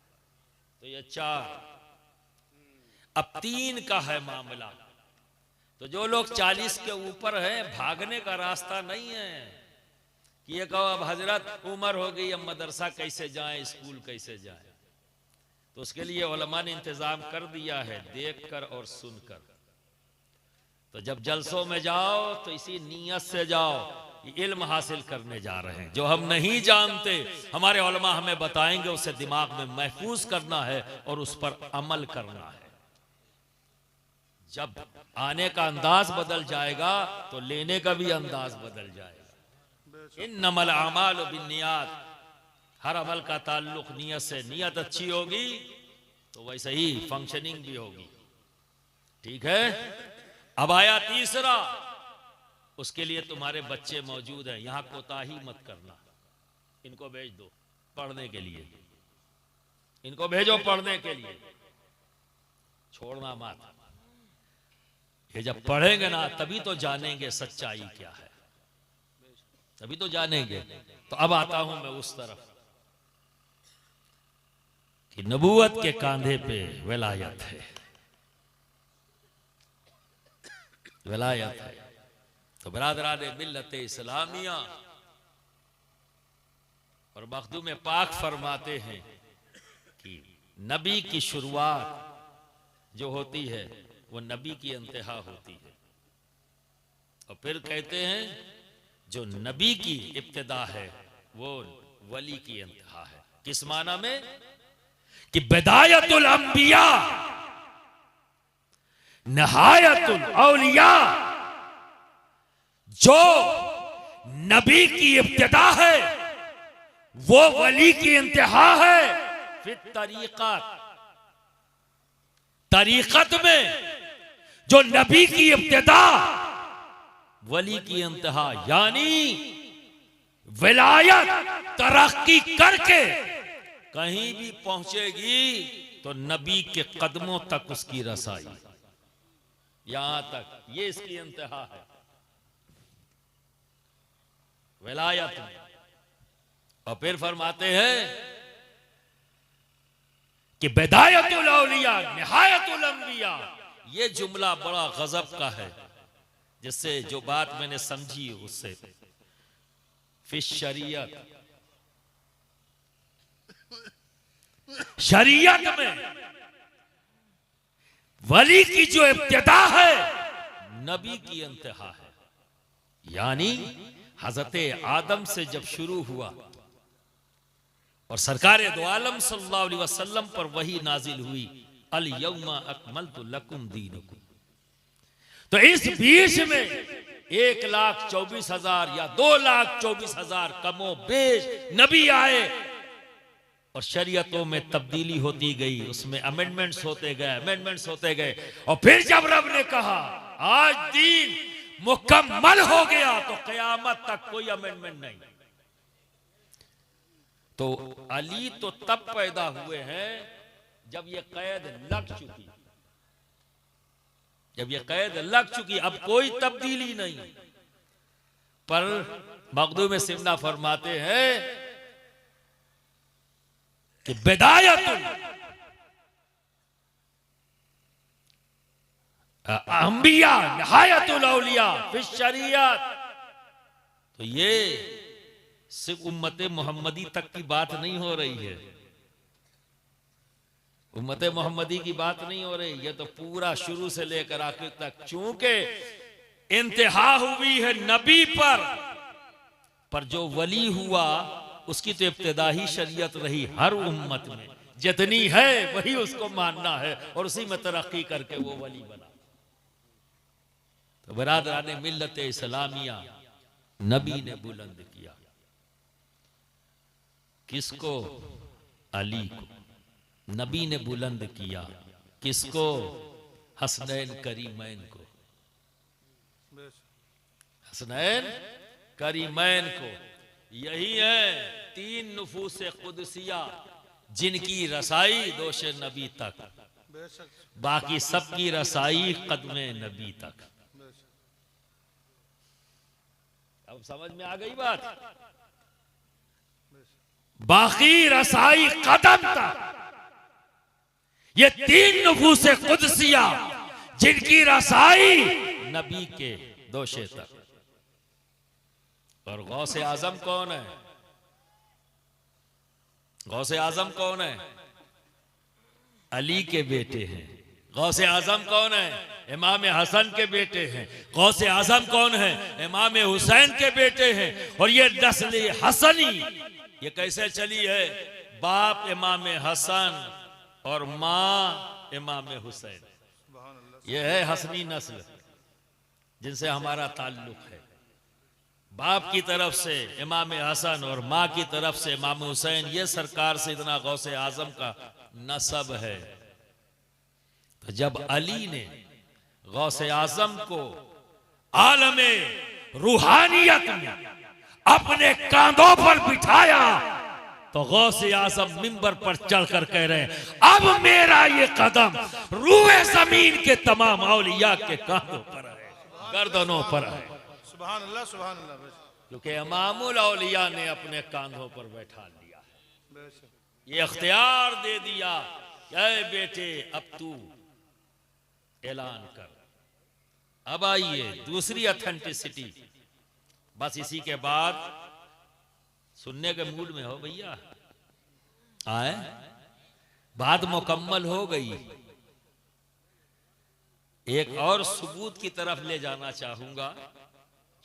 तो ये 4, अब 3 का है मामला। तो जो लोग 40 के ऊपर हैं, भागने का रास्ता नहीं है कि ये कहो अब हजरत उम्र हो गई, अब मदरसा कैसे जाएं, स्कूल कैसे जाएं। तो उसके लिए उलमा ने इंतजाम कर दिया है, देखकर और सुनकर। तो जब जलसों में जाओ तो इसी नीयत से जाओ, इल्म हासिल करने जा रहे हैं, जो हम नहीं जानते हमारे उलमा हमें बताएंगे, उसे दिमाग में महफूज करना है और उस पर अमल करना है। जब आने का अंदाज बदल जाएगा तो लेने का भी अंदाज बदल जाएगा। इन्नमल आमालु बिन्नियात, हर अमल का ताल्लुक नियत से, नियत अच्छी होगी तो वैसे ही फंक्शनिंग भी होगी। ठीक है, अब आया तीसरा, उसके लिए तुम्हारे बच्चे मौजूद हैं, यहां कोताही मत करना, इनको भेज दो पढ़ने के लिए, इनको भेजो पढ़ने के लिए, छोड़ना मत। ये जब पढ़ेंगे ना तभी तो जानेंगे सच्चाई क्या है, तभी तो जानेंगे। तो अब आता हूं मैं उस तरफ कि नबूवत के कांधे पे विलायत है, विलायत है। तो बरादरान मिल्लत इस्लामिया और मखदूम पाक फरमाते हैं कि नबी की शुरुआत जो होती है वो नबी की इंतहा होती है, और फिर कहते हैं जो नबी की इब्तिदा है वो वली की इंतहा है। किस माना में कि बिदायतुल अंबिया नहायतुल औलिया, जो नबी की इब्तिदा है वो वली की इंतहा है। फिर तरीकत में जो नबी की इब्तिदा वली की इंतहा, यानी विलायत तरक्की करके कहीं भी पहुंचेगी तो नबी के कदमों तक उसकी रसाई, यहां तक, ये इसकी इंतहा है विलायत में। और फिर फरमाते हैं कि बिदायतुल औलिया निहायतुल अंबिया, ये जुमला बड़ा गजब का है, जिससे जो बात मैंने समझी उससे फिश शरीयत, शरीयत में वली की जो इब्तिदा है नबी की इंतहा है। यानी हजरत आदम से जब शुरू हुआ और सरकार दो आलम सल्लल्लाहु अलैहि वसल्लम पर वही नाजिल हुई, अल यौमा अकमलतु लकुम दीनकुम, तो इस बीच में 1,24,000 या 2,24,000 कमो बेश नबी आए और शरीयतों में तब्दीली होती गई, उसमें अमेंडमेंट्स होते गए, और फिर जब रब ने कहा आज दीन मुकम्मल हो गया तो क़यामत तक कोई अमेंडमेंट नहीं। तो अली तो तब पैदा हुए हैं जब ये कैद लग चुकी, अब कोई तब्दीली नहीं। पर मखदूम सिमना फरमाते हैं कि बिदायतुल अंबिया निहायतुल औलिया फिश शरीयत। तो ये सिर्फ उम्मत मोहम्मदी तक की बात नहीं हो रही है, उम्मत मोहम्मदी की बात नहीं हो रही, ये तो पूरा शुरू से लेकर आखिर तक। चूंकि इंतहा हुई है नबी पर जो वली हुआ उसकी तो इब्तिदाई शरीयत रही हर उम्मत में, जितनी है वही उसको मानना है और उसी में तरक्की करके वो वली बना। तो बरादरान मिल्लत इस्लामिया नबी ने बुलंद किया किसको? अली को। नबी ने बुलंद किया किसको? हसनैन करीमैन को, हसनैन करीमैन को। यही है 3 नुफूसे कुदसिया जिनकी रसाई दोष नबी तक, बाकी सबकी रसाई कदमे नबी तक। अब समझ में आ गई बात? बाकी रसाई कदम तक, ये 3 नुफूसे कुदसिया जिनकी रसाई नबी के दोषे तक। और गौसे आजम कौन है? गौसे आजम कौन है? अली के बेटे हैं। गौसे आजम कौन है? इमाम हसन के बेटे हैं। गौसे आजम कौन है? इमाम हुसैन के बेटे हैं। और ये नस्ल हसनी ये कैसे चली है? बाप इमाम हसन और माँ इमाम हुसैन, ये है हसनी नस्ल जिनसे हमारा ताल्लुक है। बाप की तरफ से इमाम हसन और माँ की तरफ से इमाम हुसैन, ये सरकार से इतना गौसे आजम का नसब है। तो जब अली ने गौसे आजम को आलमे रूहानियत में अपने कांधों पर बिठाया तो गौसे आजम मिंबर पर चढ़कर कह रहे हैं, अब मेरा ये कदम रूए जमीन के तमाम औलिया के कांधों पर है, गर्दनों पर है। सुभान अल्लाह, सुभान अल्लाह। क्योंकि इमामुल औलिया ने अपने कांधों पर बैठा लिया, ये अख्तियार दे दिया, ऐ बेटे अब तू ऐलान कर। अब आइए दूसरी ऑथेंटिसिटी, बस इसी के बाद सुनने के मूड में हो भैया, आए बात मुकम्मल हो गई। एक और सबूत की तरफ ले जाना चाहूंगा,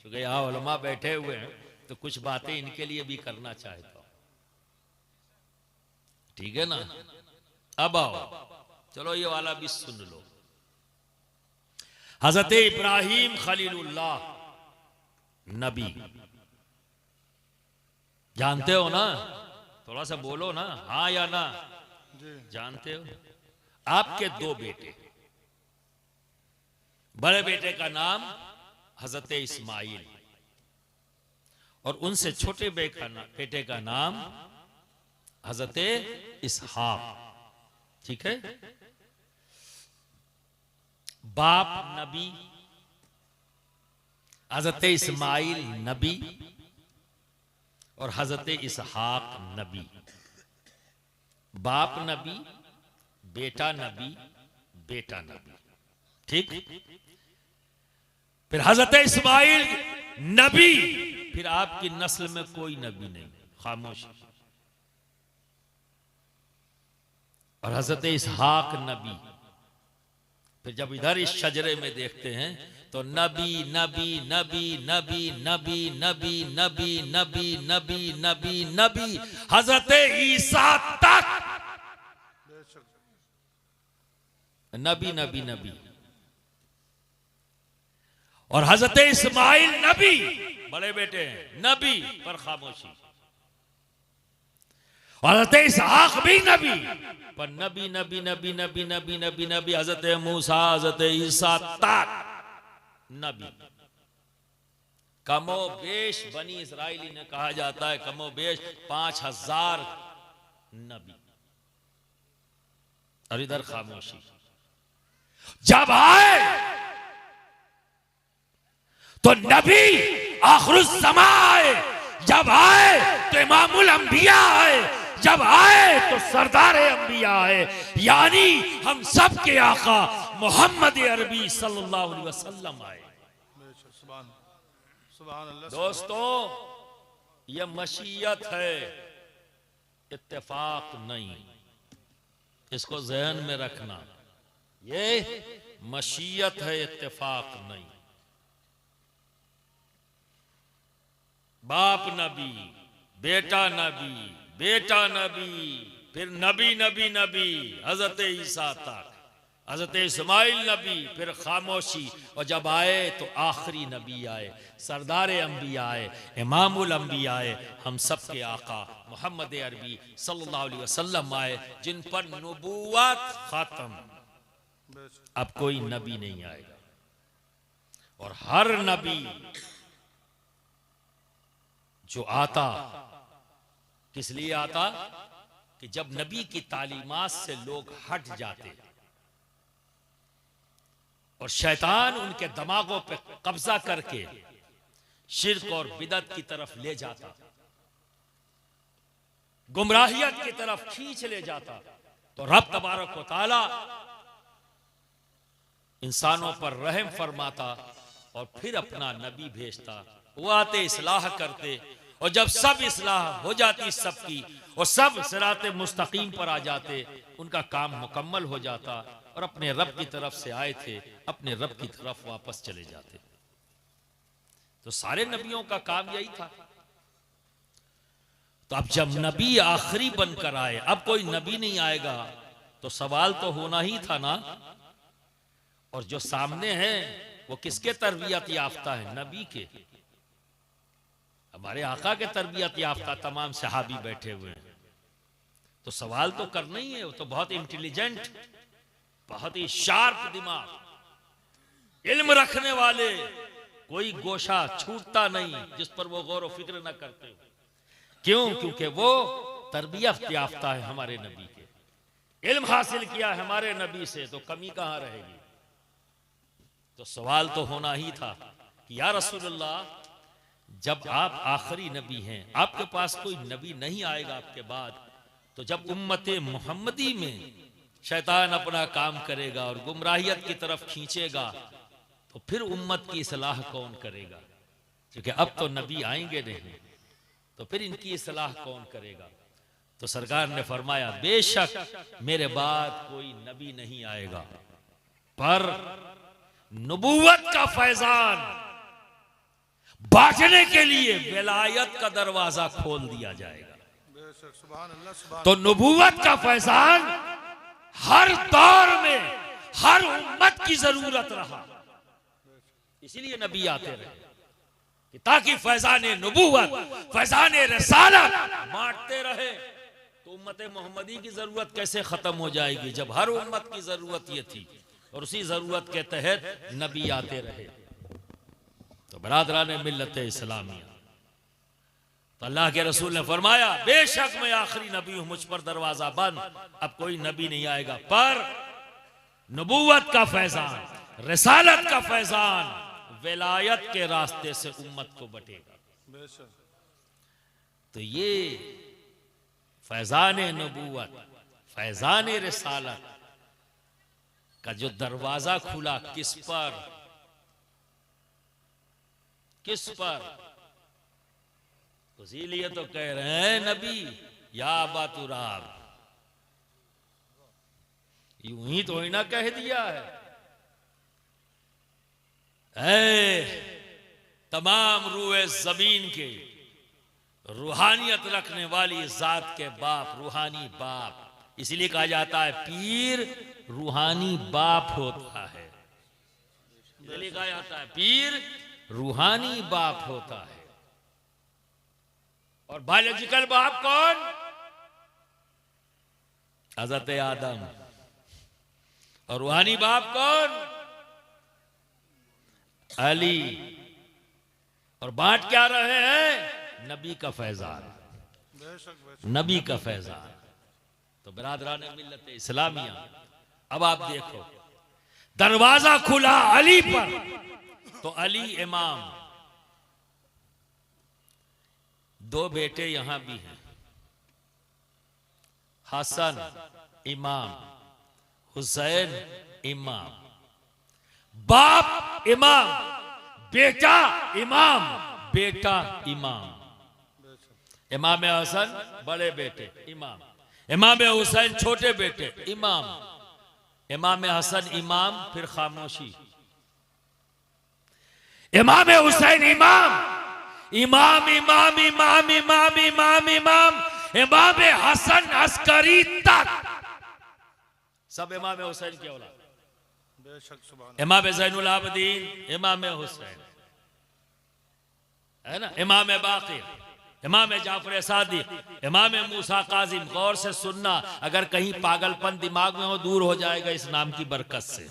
क्योंकि यहाँ उलमा बैठे हुए हैं तो कुछ बातें इनके लिए भी करना चाहता हूं, ठीक है ना? अब आओ, चलो ये वाला भी सुन लो। हजरत इब्राहिम खलीलुल्लाह नबी, जानते हो ना? थोड़ा सा बोलो ना, हाँ या ना? जानते हो? आपके 2 बेटे, बड़े बेटे का नाम हजरत इस्माइल और उनसे छोटे बेटे का नाम हजरत इसहाक, ठीक है? बाप नबी, हजरत इस्माइल नबी और हजरत इसहाक नबी। बाप नबी, बेटा नबी, बेटा नबी, ठीक? फिर हजरत इस्माइल नबी, फिर आपकी नस्ल में कोई नबी नहीं, खामोश। और हजरत इसहाक नबी। फिर जब इधर इस शजरे में देखते हैं तो नबी नबी नबी नबी नबी नबी नबी नबी नबी नबी नबी हजरत ईसा तक नबी नबी नबी। और हजरत इस्माइल नबी, बड़े बेटे हैं, नबी पर खामोशी। हजरत इसहाक भी नबी, पर नबी नबी नबी नबी नबी नबी नबी हजरत मूसा हजरत ईसा तक नबी। कमो बेश बनी इसराइली ने कहा जाता है कमो बेश 5000 नबी। और इधर खामोशी। जब आए तो नबी आखिरुज़्ज़मा आए, जब आए तो इमामुल अंबिया आए, जब आए तो सरदार अंबिया आए, यानी हम सब के आका मोहम्मद अरबी सल्लल्लाहु अलैहि वसल्लम आए। दोस्तों, यह मशीयत है, इत्तेफाक नहीं। इसको ज़हन में रखना, ये मशीयत है, इत्तेफाक नहीं। बाप नबी, बेटा नबी, बेटा नबी, फिर नबी नबी नबी हजरत ईसा तक, हजरत इस्माइल नबी, फिर खामोशी। और जब आए तो आखिरी नबी आए, सरदार अंबिया आए, इमामुल अंबिया आए, हम सब के आका मोहम्मद अरबी सल्लल्लाहु अलैहि वसल्लम आए, जिन पर नबूवत खत्म। अब कोई नबी नहीं आएगा। और हर नबी जो आता, किस लिए आता? कि जब नबी की तालीमात से लोग हट जाते और शैतान उनके दिमागों पे कब्जा करके शिर्क और बिदत की तरफ ले जाता, गुमराहियत की तरफ खींच ले जाता, तो रब तबारक व तआला इंसानों पर रहम फरमाता और फिर अपना नबी भेजता। वो आते, इस्लाह करते, और जब सब इस्लाह हो जाती सबकी और सब सिराते मुस्तकीम पर आ जाते, उनका काम मुकम्मल हो जाता और अपने रब की तरफ से आए थे अपने रब की तरफ वापस चले जाते। तो सारे नबियों का काम यही था। तो अब जब नबी आखिरी बनकर आए, अब कोई नबी नहीं आएगा, तो सवाल तो होना ही था ना। और जो सामने है वो किसके तरबियत याफ्ता है? नबी के। हमारे आका के तरबियत याफ्ता तमाम सहाबी बैठे हुए हैं। तो सवाल तो करना ही है। वो तो बहुत इंटेलिजेंट, बहुत ही शार्प दिमाग, इल्म रखने वाले, कोई गोशा छूटता नहीं जिस पर वो गौर व फिक्र न करते हो। क्यों? क्योंकि वो तरबियत याफ्ता है हमारे नबी के, इल्म हासिल किया है हमारे नबी से, तो कमी कहां रहेगी? तो सवाल तो होना ही था कि या रसूलुल्लाह, जब आप आखिरी नबी हैं, आपके पास कोई नबी नहीं आएगा आपके बाद, तो जब उम्मते मोहम्मदी में शैतान अपना काम करेगा और गुमराहियत की तरफ खींचेगा, तो फिर उम्मत की इस्लाह कौन करेगा? क्योंकि अब तो नबी आएंगे नहीं, तो फिर इनकी इस्लाह कौन करेगा? तो सरकार ने फरमाया, बेशक मेरे बाद कोई नबी नहीं आएगा, पर नबूवत का फैजान बांटने के लिए विलायत का दरवाजा खोल दिया जाएगा। तो नबूवत का फैजान हर दौर में हर उम्मत की जरूरत रहा, इसीलिए नबी आते रहे ताकि फैजान नबूवत, फैजान रिसालत बांटते रहे। तो उम्मत मोहम्मदी की जरूरत कैसे खत्म हो जाएगी जब हर उम्मत की जरूरत ये थी, और उसी जरूरत के तहत नबी आते रहे। तो बरादरान मिल्लत इस्लामिया, तो अल्लाह के रसूल ने फरमाया, बेशक मैं आखिरी नबी हूं, मुझ पर दरवाजा बंद, अब कोई नबी नहीं आएगा, पर नबूवत का फैजान, रिसालत का फैजान विलायत के रास्ते से उम्मत को बटेगा। तो ये फैजान नबूवत, फैजान रिसालत का जो दरवाजा खुला, किस पर? किस पर? तो इसीलिए तो कह रहे हैं नबी या बातुराब, यूं ही तो ही ना कह दिया है। तमाम रूए जमीन के रूहानियत रखने वाली जात के बाप, रूहानी बाप, इसलिए कहा जाता है पीर रूहानी बाप होता है। इसलिए कहा जाता है पीर रूहानी बाप होता है। और बायोलॉजिकल बाप कौन? हजरत आदम। और रूहानी बाप कौन? अली। और बांट क्या रहे हैं? नबी का फैजान, नबी का फैजान। तो बिरादरान मिल्लत इस्लामिया, अब आप देखो दरवाजा खुला अली पर, तो अली इमाम। दो बेटे यहां भी हैं, हसन इमाम, हुसैन इमाम। बाप इमाम, बेटा इमाम, बेटा इमाम। इमाम हसन बड़े बेटे इमाम, इमाम हुसैन छोटे बेटे इमाम, इमाम हसन इमाम, फिर खामोशी। इमाम हुसैन इमाम, इमाम इमाम इमाम इमाम इमाम इमाम, इमाम हसन अस्करी तक सब इमाम हुसैन की औलाद। इमाम ज़ैनुल आबिदीन, इमाम हुसैन है ना, इमाम बाक़िर, इमाम जाफर सादिक, इमाम मूसा काजिम। गौर से सुनना, अगर कहीं पागलपन दिमाग में हो दूर हो जाएगा इस नाम की बरकत से।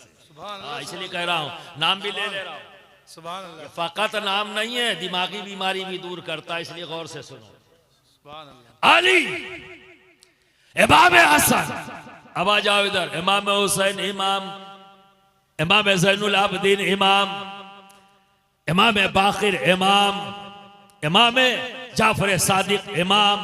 इसलिए कह रहा हूं, नाम भी ले ले रहा हूं। सुभान अल्लाह। फकत नाम नहीं है, दिमागी बीमारी भी दूर करता है, इसलिए गौर से सुनो। सुभान अल्लाह। अली, इमाम हसन, अब आ जाओ इधर, इमाम हुसैन इमाम, इमाम ज़ैनुल आबिदीन इमाम, इमाम बाक़िर इमाम, इमाम जाफर सादिक इमाम,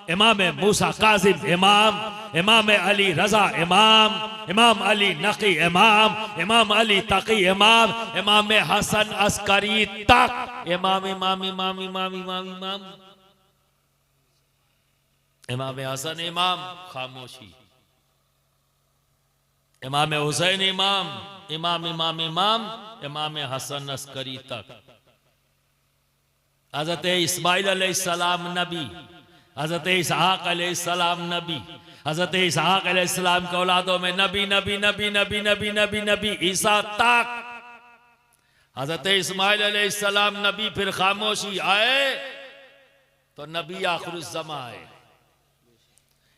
इमाम मूसा काजिम इमाम, इमाम अली रजा इमाम, इमाम अली नकी इमाम, इमाम अली तकी इमाम, इमाम हसन अस्करी तक इमाम इमाम इमाम इमाम इमाम इमाम, इमाम हसन इमाम, खामोशी। इमाम हुसैन इमाम, इमाम इमाम इमाम, इमाम हसन अस्करी तक। हज़रत इस्माइल अलैहिस्सलाम नबी, हज़रत इसहाक अलैहिस्सलाम नबी, हज़रत इसहाक अलैहिस्सलाम के औलादों में नबी नबी नबी नबी नबी नबी नबी ईसा तक। हज़रत इस्माइल अलैहिस्सलाम नबी, फिर खामोशी। आए तो नबी आखिरुज़्ज़मा आए।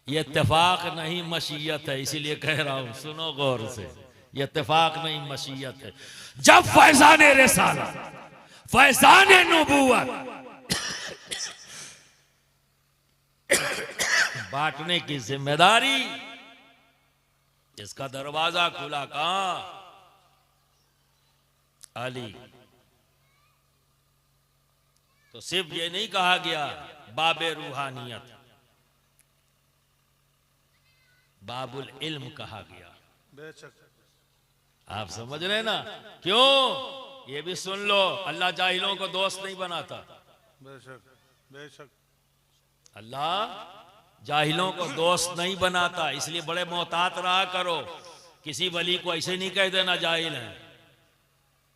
ये इत्तेफाक नहीं मशीयत है, इसीलिए कह रहा हूं, सुनो गौर से, ये इत्तेफाक नहीं मशीयत है। जब फैज़ान रिसालत, फैज़ान नबूवत बांटने की जिम्मेदारी, इसका दरवाजा खुला कहां? अली। तो सिर्फ ये नहीं कहा गया बाबे रूहानियत, बाबुल इल्म कहा गया। बेशक। आप समझ रहे ना? क्यों? ये भी सुन लो, अल्लाह जाहिलों को दोस्त नहीं बनाता। बेशक बेशक। अल्लाह जाहिलों को दोस्त नहीं बनाता, इसलिए बड़े मोहतात रहा करो। किसी वली को ऐसे नहीं कह देना जाहिल है,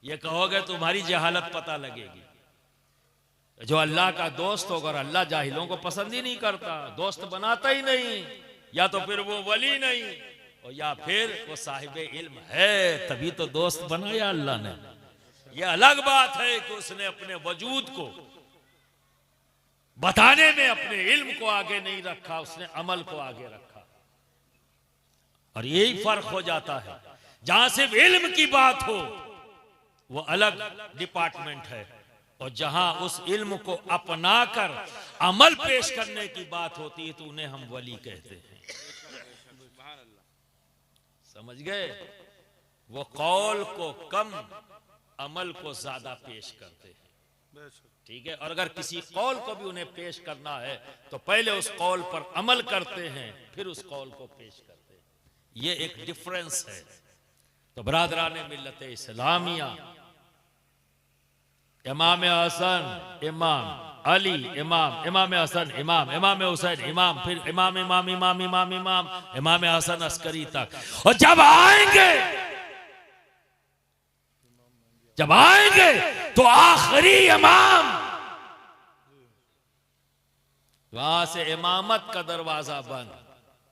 ये कहोगे तुम्हारी जहालत पता लगेगी। जो अल्लाह का दोस्त होगा, और अल्लाह जाहिलों को पसंद ही नहीं करता, दोस्त बनाता ही नहीं, या तो फिर वो वली नहीं, और या फिर वो साहिब इल्म है, तभी तो दोस्त बनाया अल्लाह ने। ये अलग बात है कि उसने अपने वजूद को बताने में अपने इल्म को आगे नहीं रखा, उसने अमल को आगे रखा। और यही फर्क हो जाता है। जहां सिर्फ इल्म की बात हो वो अलग डिपार्टमेंट है, और जहां उस इल्म को अपनाकर अमल पेश करने की बात होती है तो उन्हें हम वली कहते हैं। समझ गए? वो कौल को कम, अमल को ज्यादा पेश करते हैं। ठीक है? और अगर किसी कौल को भी उन्हें पेश करना है तो पहले उस कौल पर अमल करते हैं, फिर उस कौल को पेश करते हैं। ये एक डिफरेंस है। तो बरादरान मिल्लत इस्लामिया, इमाम हसन इमाम, अली इमाम, इमाम हसन इमाम, इमाम हुसैन इमाम, फिर इमाम इमाम इमाम इमाम इमाम, इमाम हसन अस्करी तक। और जब आएंगे तो आखिरी इमाम, वहां से इमामत का दरवाजा बंद।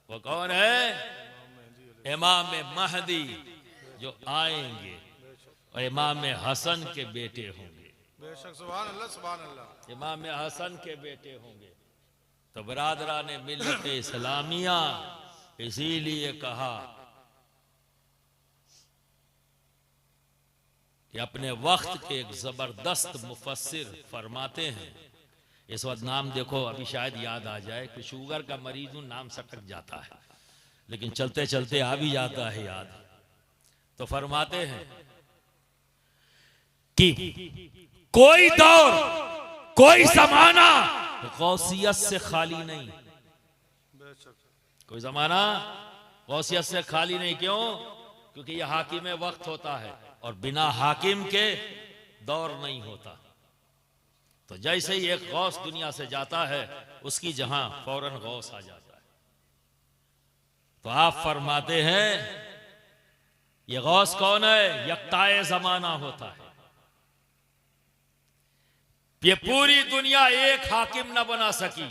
वो कौन है? इमाम महदी जो आएंगे, और इमाम हसन के बेटे होंगे। बेशक। सुभान अल्लाह सुभान अल्लाह। इमाम हसन के बेटे होंगे। तो बरादरान मिल्लत इस्लामिया, इसीलिए कहा कि अपने वक्त के एक जबरदस्त मुफस्सिर फरमाते हैं, इस वक्त नाम देखो अभी शायद याद आ जाए कि शुगर का मरीज हूं, नाम सटक जाता है लेकिन चलते चलते आ भी जाता है याद। तो फरमाते हैं कि कोई दौर कोई जमाना गौसियत से खाली नहीं, कोई जमाना गौसियत से खाली नहीं। क्यों? क्योंकि यह हाकिम वक्त होता है और बिना हाकिम के दौर नहीं होता। तो जैसे ही एक गौस दुनिया से जाता है उसकी जहां फौरन गौस आ जाता है। तो आप फरमाते हैं ये गौस कौन है? यक्ताए जमाना होता है। ये पूरी दुनिया एक हाकिम ना बना सकी,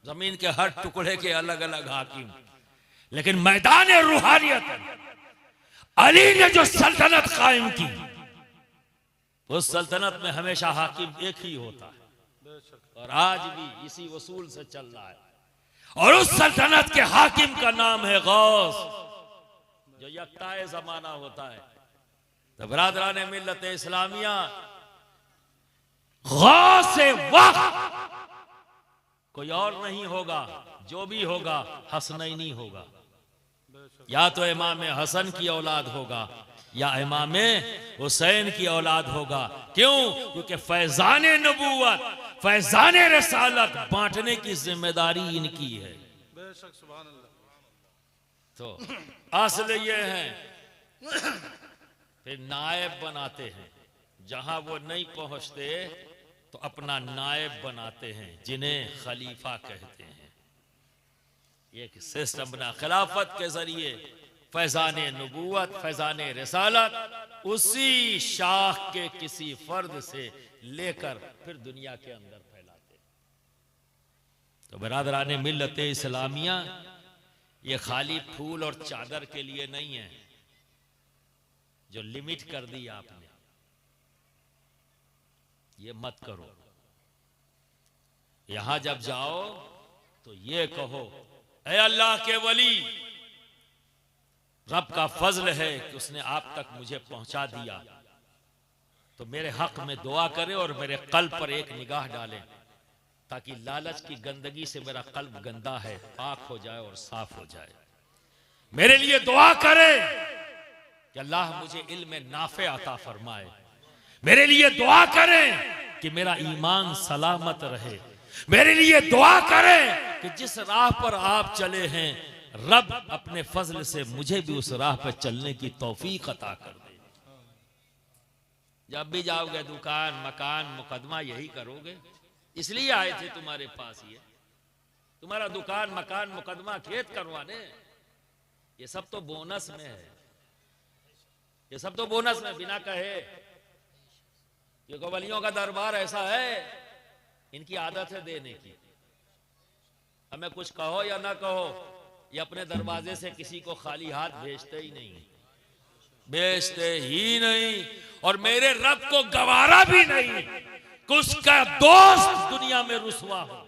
जमीन के हर टुकड़े के अलग अलग हाकिम, लेकिन मैदान रूहानियत अली ने जो सल्तनत कायम की, उस सल्तनत में हमेशा हाकिम एक ही होता है और आज भी इसी वसूल से चल रहा है। और उस सल्तनत के हाकिम का नाम है गौस, जो यक्ताए जमाना होता है। तो बरादरान मिल्लत इस्लामिया, गौस वक्त कोई और नहीं होगा, जो भी होगा हसनैनी होगा। या तो इमाम हसन की औलाद होगा या इमाम हुसैन की औलाद होगा। क्यों? क्योंकि फैजान नबूवत, फैजान रिसालत बांटने की जिम्मेदारी इनकी है। तो असल ये है, फिर नायब बनाते हैं, जहां वो नहीं पहुंचते तो अपना नायब बनाते हैं, जिन्हें खलीफा कहते हैं। एक सिस्टम बना खिलाफत के जरिए फैजान नबूवत, फैजान रिसालत उसी शाख के किसी फर्द से लेकर फिर दुनिया के अंदर फैलाते। तो बरादरान मिल्लत इस्लामिया, ये खाली फूल और चादर के लिए नहीं है जो लिमिट कर दी आपने, ये मत करो। यहां जब जाओ तो ये कहो, ऐ अल्लाह के वली, रब का फजल है कि उसने आप तक मुझे पहुंचा दिया, तो मेरे हक में दुआ करें और मेरे कल्ब पर एक निगाह डालें, ताकि लालच की गंदगी से मेरा कल्ब गंदा है पाक हो जाए और साफ हो जाए। मेरे लिए दुआ करें कि अल्लाह मुझे इल्म नाफे अता फरमाए। मेरे लिए दुआ करें कि मेरा ईमान सलामत रहे। मेरे लिए दुआ करें कि जिस राह पर आप चले हैं, रब अपने फजल से मुझे भी उस राह पर चलने की तौफीक अता कर दे। जब भी जाओगे दुकान मकान मुकदमा यही करोगे, इसलिए आए थे तुम्हारे पास। ये तुम्हारा दुकान मकान मुकदमा खेत करवाने, ये सब तो बोनस में है, ये सब तो बोनस में, बिना कहे। ये वलियों का दरबार ऐसा है, इनकी आदत है देने की। हमें कुछ कहो या ना कहो, ये अपने दरवाजे से किसी को खाली हाथ भेजते ही नहीं, भेजते ही नहीं। और मेरे रब को गवारा भी नहीं कि उसका दोस्त दुनिया में रुसवा हो,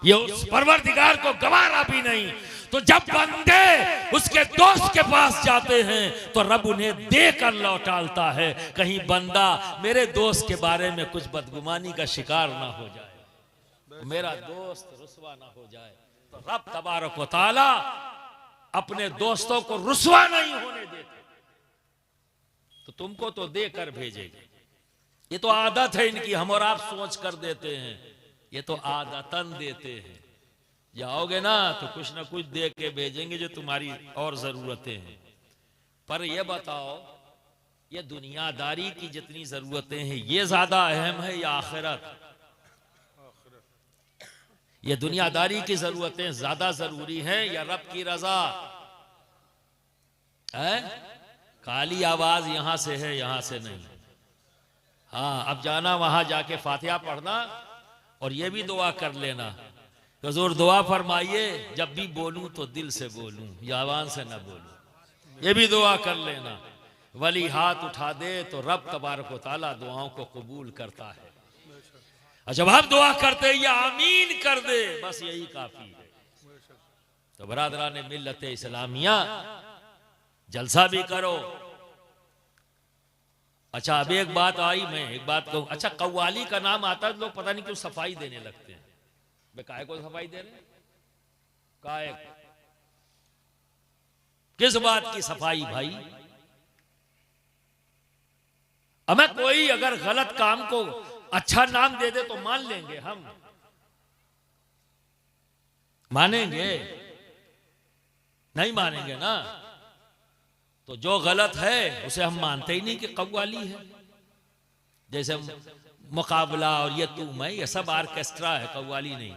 ये उस परवरदिगार को गवारा भी नहीं। तो जब बंदे उसके दोस्त के पास जाते हैं तो रब उन्हें देकर लौटाता है, कहीं बंदा मेरे दोस्त के बारे में कुछ बदगुमानी का शिकार ना हो जाए, मेरा दोस्त रुसवा ना हो जाए। तो रब तबारक व तआला अपने दोस्तों को रुसवा नहीं होने देते, तो तुमको तो देकर भेजेंगे। ये तो आदत है इनकी, हम और आप सोच कर देते हैं, ये तो आदतन देते हैं। जाओगे ना तो कुछ ना कुछ दे के भेजेंगे जो तुम्हारी और जरूरतें हैं। पर ये बताओ, ये दुनियादारी की जितनी जरूरतें हैं, ये ज्यादा अहम है या आखिरत? ये दुनियादारी की जरूरतें ज्यादा जरूरी हैं या रब की रजा है? काली आवाज यहां से है, यहां से नहीं। हाँ, अब जाना वहां जाके फातिहा पढ़ना और ये भी दुआ कर लेना, हुजूर दुआ फरमाइए जब भी बोलूं तो दिल से बोलूं, ज़बान से ना बोलूं। ये भी दुआ कर लेना। वली हाथ उठा दे तो रब तबारक व तआला दुआओं को कबूल करता है, और जब आप दुआ करते या आमीन कर दे, बस यही काफी है। तो बरादरान मिल्लत इस्लामिया, जलसा भी करो। अच्छा, अब एक बात आई, मैं एक बात कहूं। अच्छा, कव्वाली का नाम आता है, लोग पता नहीं क्यों सफाई देने लगते हैं। बे काहे को सफाई दे रहे? काहे? किस बात की सफाई भाई? हमें कोई अगर गलत काम को अच्छा नाम दे दे तो मान लेंगे, हम मानेंगे? नहीं मानेंगे ना। तो जो गलत है उसे हम मानते ही नहीं कि कव्वाली है। जैसे मुकाबला और ये तू मैं, ये सब आर्केस्ट्रा है, कव्वाली नहीं।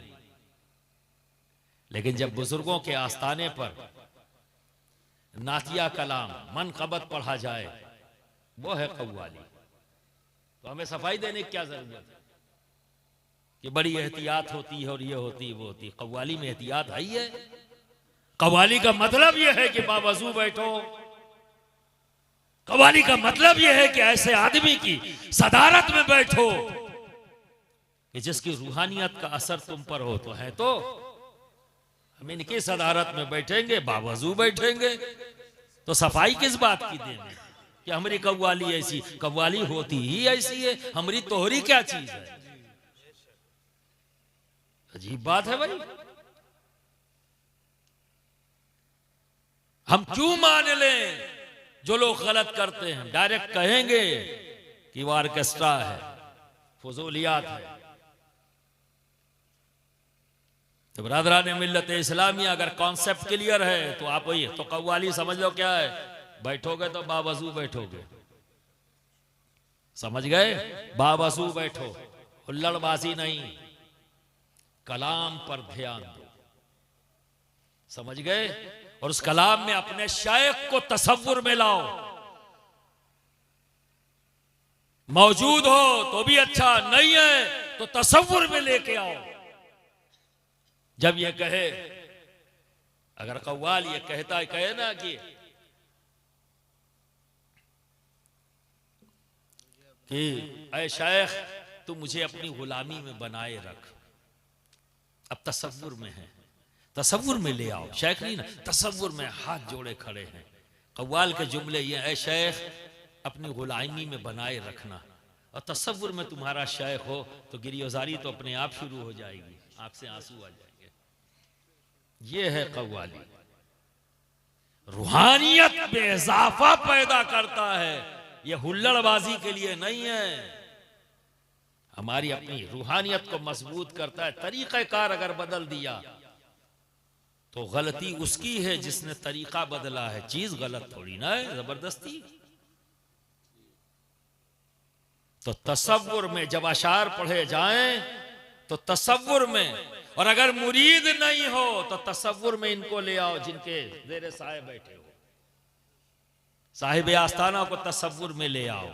लेकिन जब बुजुर्गों के आस्थाने पर नातिया कलाम मनकबत पढ़ा जाए, वो है कव्वाली। तो हमें सफाई देने की क्या जरूरत है कि बड़ी एहतियात होती है और ये होती है वो होती है? कव्वाली में एहतियात है ही है। कव्वाली का मतलब यह है कि बावजू बैठो। कव्वाली का मतलब यह है कि ऐसे आदमी की सदारत में बैठो कि जिसकी रूहानियत का असर तुम पर हो। तो है तो हम इनकी सदारत में बैठेंगे, बावजू बैठेंगे। तो सफाई किस बात की देंगे कि हमारी कव्वाली ऐसी? कव्वाली होती ही ऐसी है, हमारी तोहरी क्या चीज है? अजीब बात है भाई। हम क्यों मान लें जो लोग गलत करते हैं? डायरेक्ट कहेंगे कि वो ऑर्केस्ट्रा है, फजूलियात है। तो बरादरान मिल्लत इस्लामिया, अगर कॉन्सेप्ट क्लियर है तो आप वही तो कव्वाली समझ लो क्या है। बैठोगे तो बावजू बैठोगे, समझ गए? बावजू बैठो, हुल्लड़बाजी नहीं, कलाम पर ध्यान दो, समझ गए? और उस कलाम में अपने शायख को तसव्वुर में लाओ। मौजूद हो तो भी अच्छा, नहीं है तो तसव्वुर में लेके आओ। जब ये कहे, अगर कव्वाल ये कहता है, कहे ना कि ऐ शायख तू मुझे अपनी गुलामी में बनाए रख, अब तसव्वुर में है, तसव्वुर में ले आओ। शेख नहीं ना, तसव्वुर में हाथ जोड़े खड़े हैं। कव्वाल के जुमले ये, ऐ शेख अपनी गुलामी में बनाए रखना। और तसव्वुर में तुम्हारा शेख हो तो गिरियोजारी तो अपने आप शुरू हो जाएगी, आंख से आंसू आ जाएंगे। ये है कव्वाली, रूहानियत में इजाफा पैदा करता है। ये हुल्लड़बाजी के लिए नहीं है, हमारी अपनी रूहानियत को मजबूत करता है। तरीक़ाकार अगर बदल दिया तो गलती उसकी है जिसने तरीका बदला है, चीज गलत थोड़ी ना है जबरदस्ती। तो तसव्वुर में जब अशार पढ़े जाएं तो तसव्वुर में, और अगर मुरीद नहीं हो तो तसव्वुर में इनको ले आओ जिनके ज़ेरे साए बैठे हो। साहिब आस्थाना को तसव्वुर में ले आओ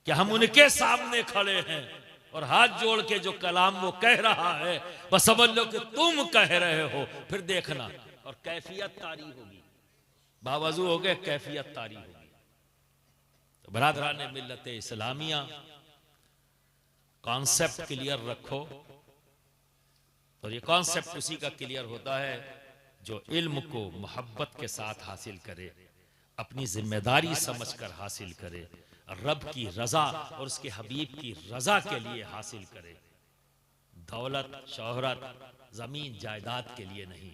कि हम उनके सामने खड़े हैं और हाथ जोड़ के जो कलाम वो कह रहा है बस समझ लो कि तुम कह रहे हो। फिर देखना और कैफियत तारी होगी, बावजू हो गए कैफियत तारी होगी। तो बरादरान मिल्लत इस्लामिया, कॉन्सेप्ट क्लियर रखो। और ये कॉन्सेप्ट उसी का क्लियर होता है जो इल्म को मोहब्बत के साथ हासिल करे, अपनी जिम्मेदारी समझकर हासिल करे, रब की रजा और उसके हबीब की रजा के लिए हासिल करे। दौलत, शोहरत, जमीन जायदाद के लिए नहीं।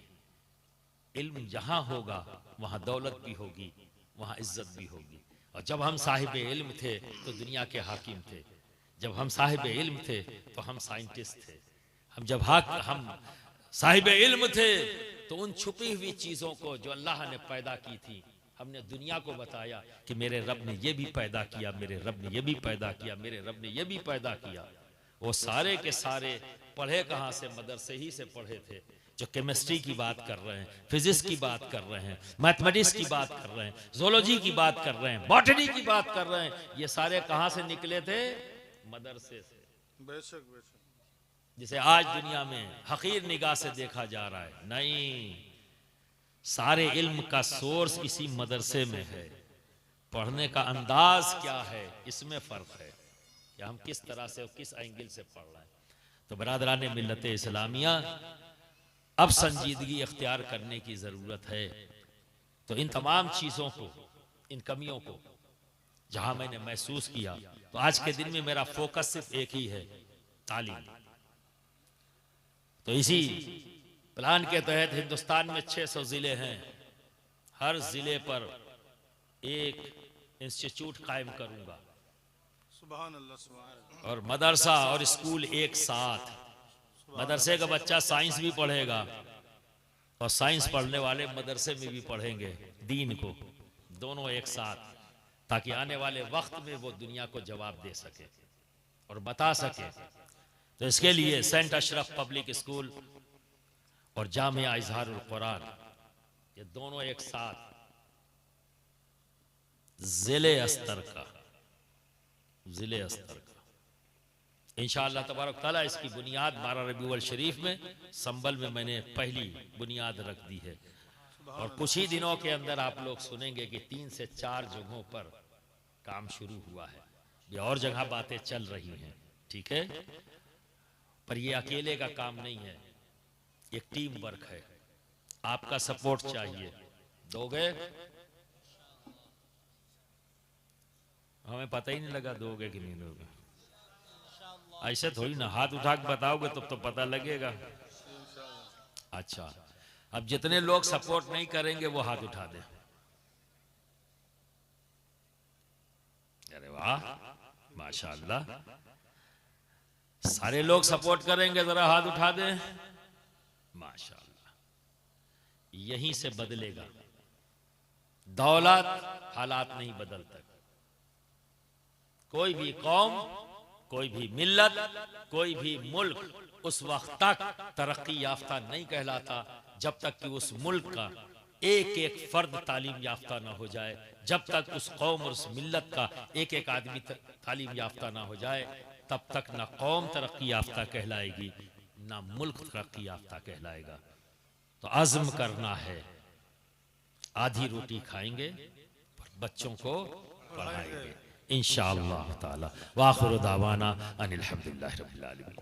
इल्म जहां होगा वहां दौलत भी होगी, वहां इज्जत भी होगी। और जब हम साहिब इल्म थे तो दुनिया के हाकिम थे, जब हम साहिब इल्म थे तो हम साइंटिस्ट थे। हम साहिब इल्म थे तो उन छुपी हुई चीजों को जो अल्लाह ने पैदा की थी हमने दुनिया को बताया कि मेरे रब ने ये भी पैदा किया, मेरे रब ने ये भी पैदा किया, मेरे रब ने ये भी पैदा किया। वो सारे के सारे पढ़े कहाँ से? मदरसे ही से पढ़े थे। जो केमिस्ट्री की बात कर रहे हैं, फिजिक्स की बात कर रहे हैं, मैथमेटिक्स की बात कर रहे हैं, जोलॉजी की बात कर रहे हैं, बॉटनी की बात कर रहे हैं, ये सारे कहाँ से निकले थे? मदरसे से। बेशक बेशक। जिसे आज दुनिया में हकीर निगाह से देखा जा रहा है, नहीं, सारे इल्म का सोर्स इसी मदरसे में है। पढ़ने का अंदाज क्या है इसमें फर्क है कि हम किस तरह से और किस एंगल से पढ़ रहे हैं। तो बरादरान मिल्लत इस्लामिया, अब संजीदगी इख्तियार करने की ज़रूरत है। तो इन तमाम चीज़ों को, इन कमियों को जहां मैंने महसूस किया, तो आज के दिन में मेरा फोकस सिर्फ एक ही है, तालीम। तो इसी प्लान के तहत हिंदुस्तान में 600 ज़िले हैं, हर ज़िले पर एक इंस्टीट्यूट कायम करूंगा सुभान अल्लाह सुभान अल्लाह। और मदरसा और स्कूल एक साथ। मदरसे का बच्चा साइंस भी पढ़ेगा और साइंस पढ़ने वाले मदरसे में भी पढ़ेंगे दीन को, दोनों एक साथ, ताकि आने वाले वक्त में वो दुनिया को जवाब दे सके और बता सके। तो इसके लिए सेंट अशरफ पब्लिक स्कूल और जामिया इजहारुल कुरान, ये दोनों एक साथ जिले स्तर का इंशाअल्लाह तबारक ताला इसकी बुनियाद 12 रबीउल शरीफ में संबल में मैंने पहली बुनियाद रख दी है। और कुछ ही दिनों के अंदर आप लोग सुनेंगे कि 3 से 4 जगहों पर काम शुरू हुआ है। ये और जगह बातें चल रही हैं, ठीक है, पर ये अकेले का काम नहीं है, एक टीम वर्क है। आपका सपोर्ट चाहिए, दोगे? हमें पता ही नहीं लगा दोगे कि नहीं दोगे। ऐसे थोड़ी ना हाथ उठा के बताओगे तो पता लगेगा। अच्छा, अब जितने लोग सपोर्ट नहीं करेंगे वो हाथ उठा दे। अरे वाह, माशाअल्लाह, सारे लोग सपोर्ट करेंगे, जरा हाथ उठा दे। माशाअल्लाह, यहीं से बदलेगा। दौलत हालात नहीं बदलता। कोई भी कौम, कोई भी मिल्लत, कोई भी मुल्क उस वक्त तक तरक्की याफ्ता नहीं कहलाता जब तक कि उस मुल्क का एक एक फर्द तालीम याफ्ता ना हो जाए, जब तक उस कौम और उस मिल्लत का एक एक आदमी तालीम याफ्ता ना हो जाए, तब तक ना कौम तरक्की याफ्ता कहलाएगी, ना मुल्क तरक्की याफ्ता कहलाएगा। तो अज़्म करना है, आधी रोटी खाएंगे पर बच्चों को पढ़ाएंगे इंशाअल्लाह ताला। व आखिरु दावाना अनिल हम्दुलिल्लाहि रब्बिल आलमीन।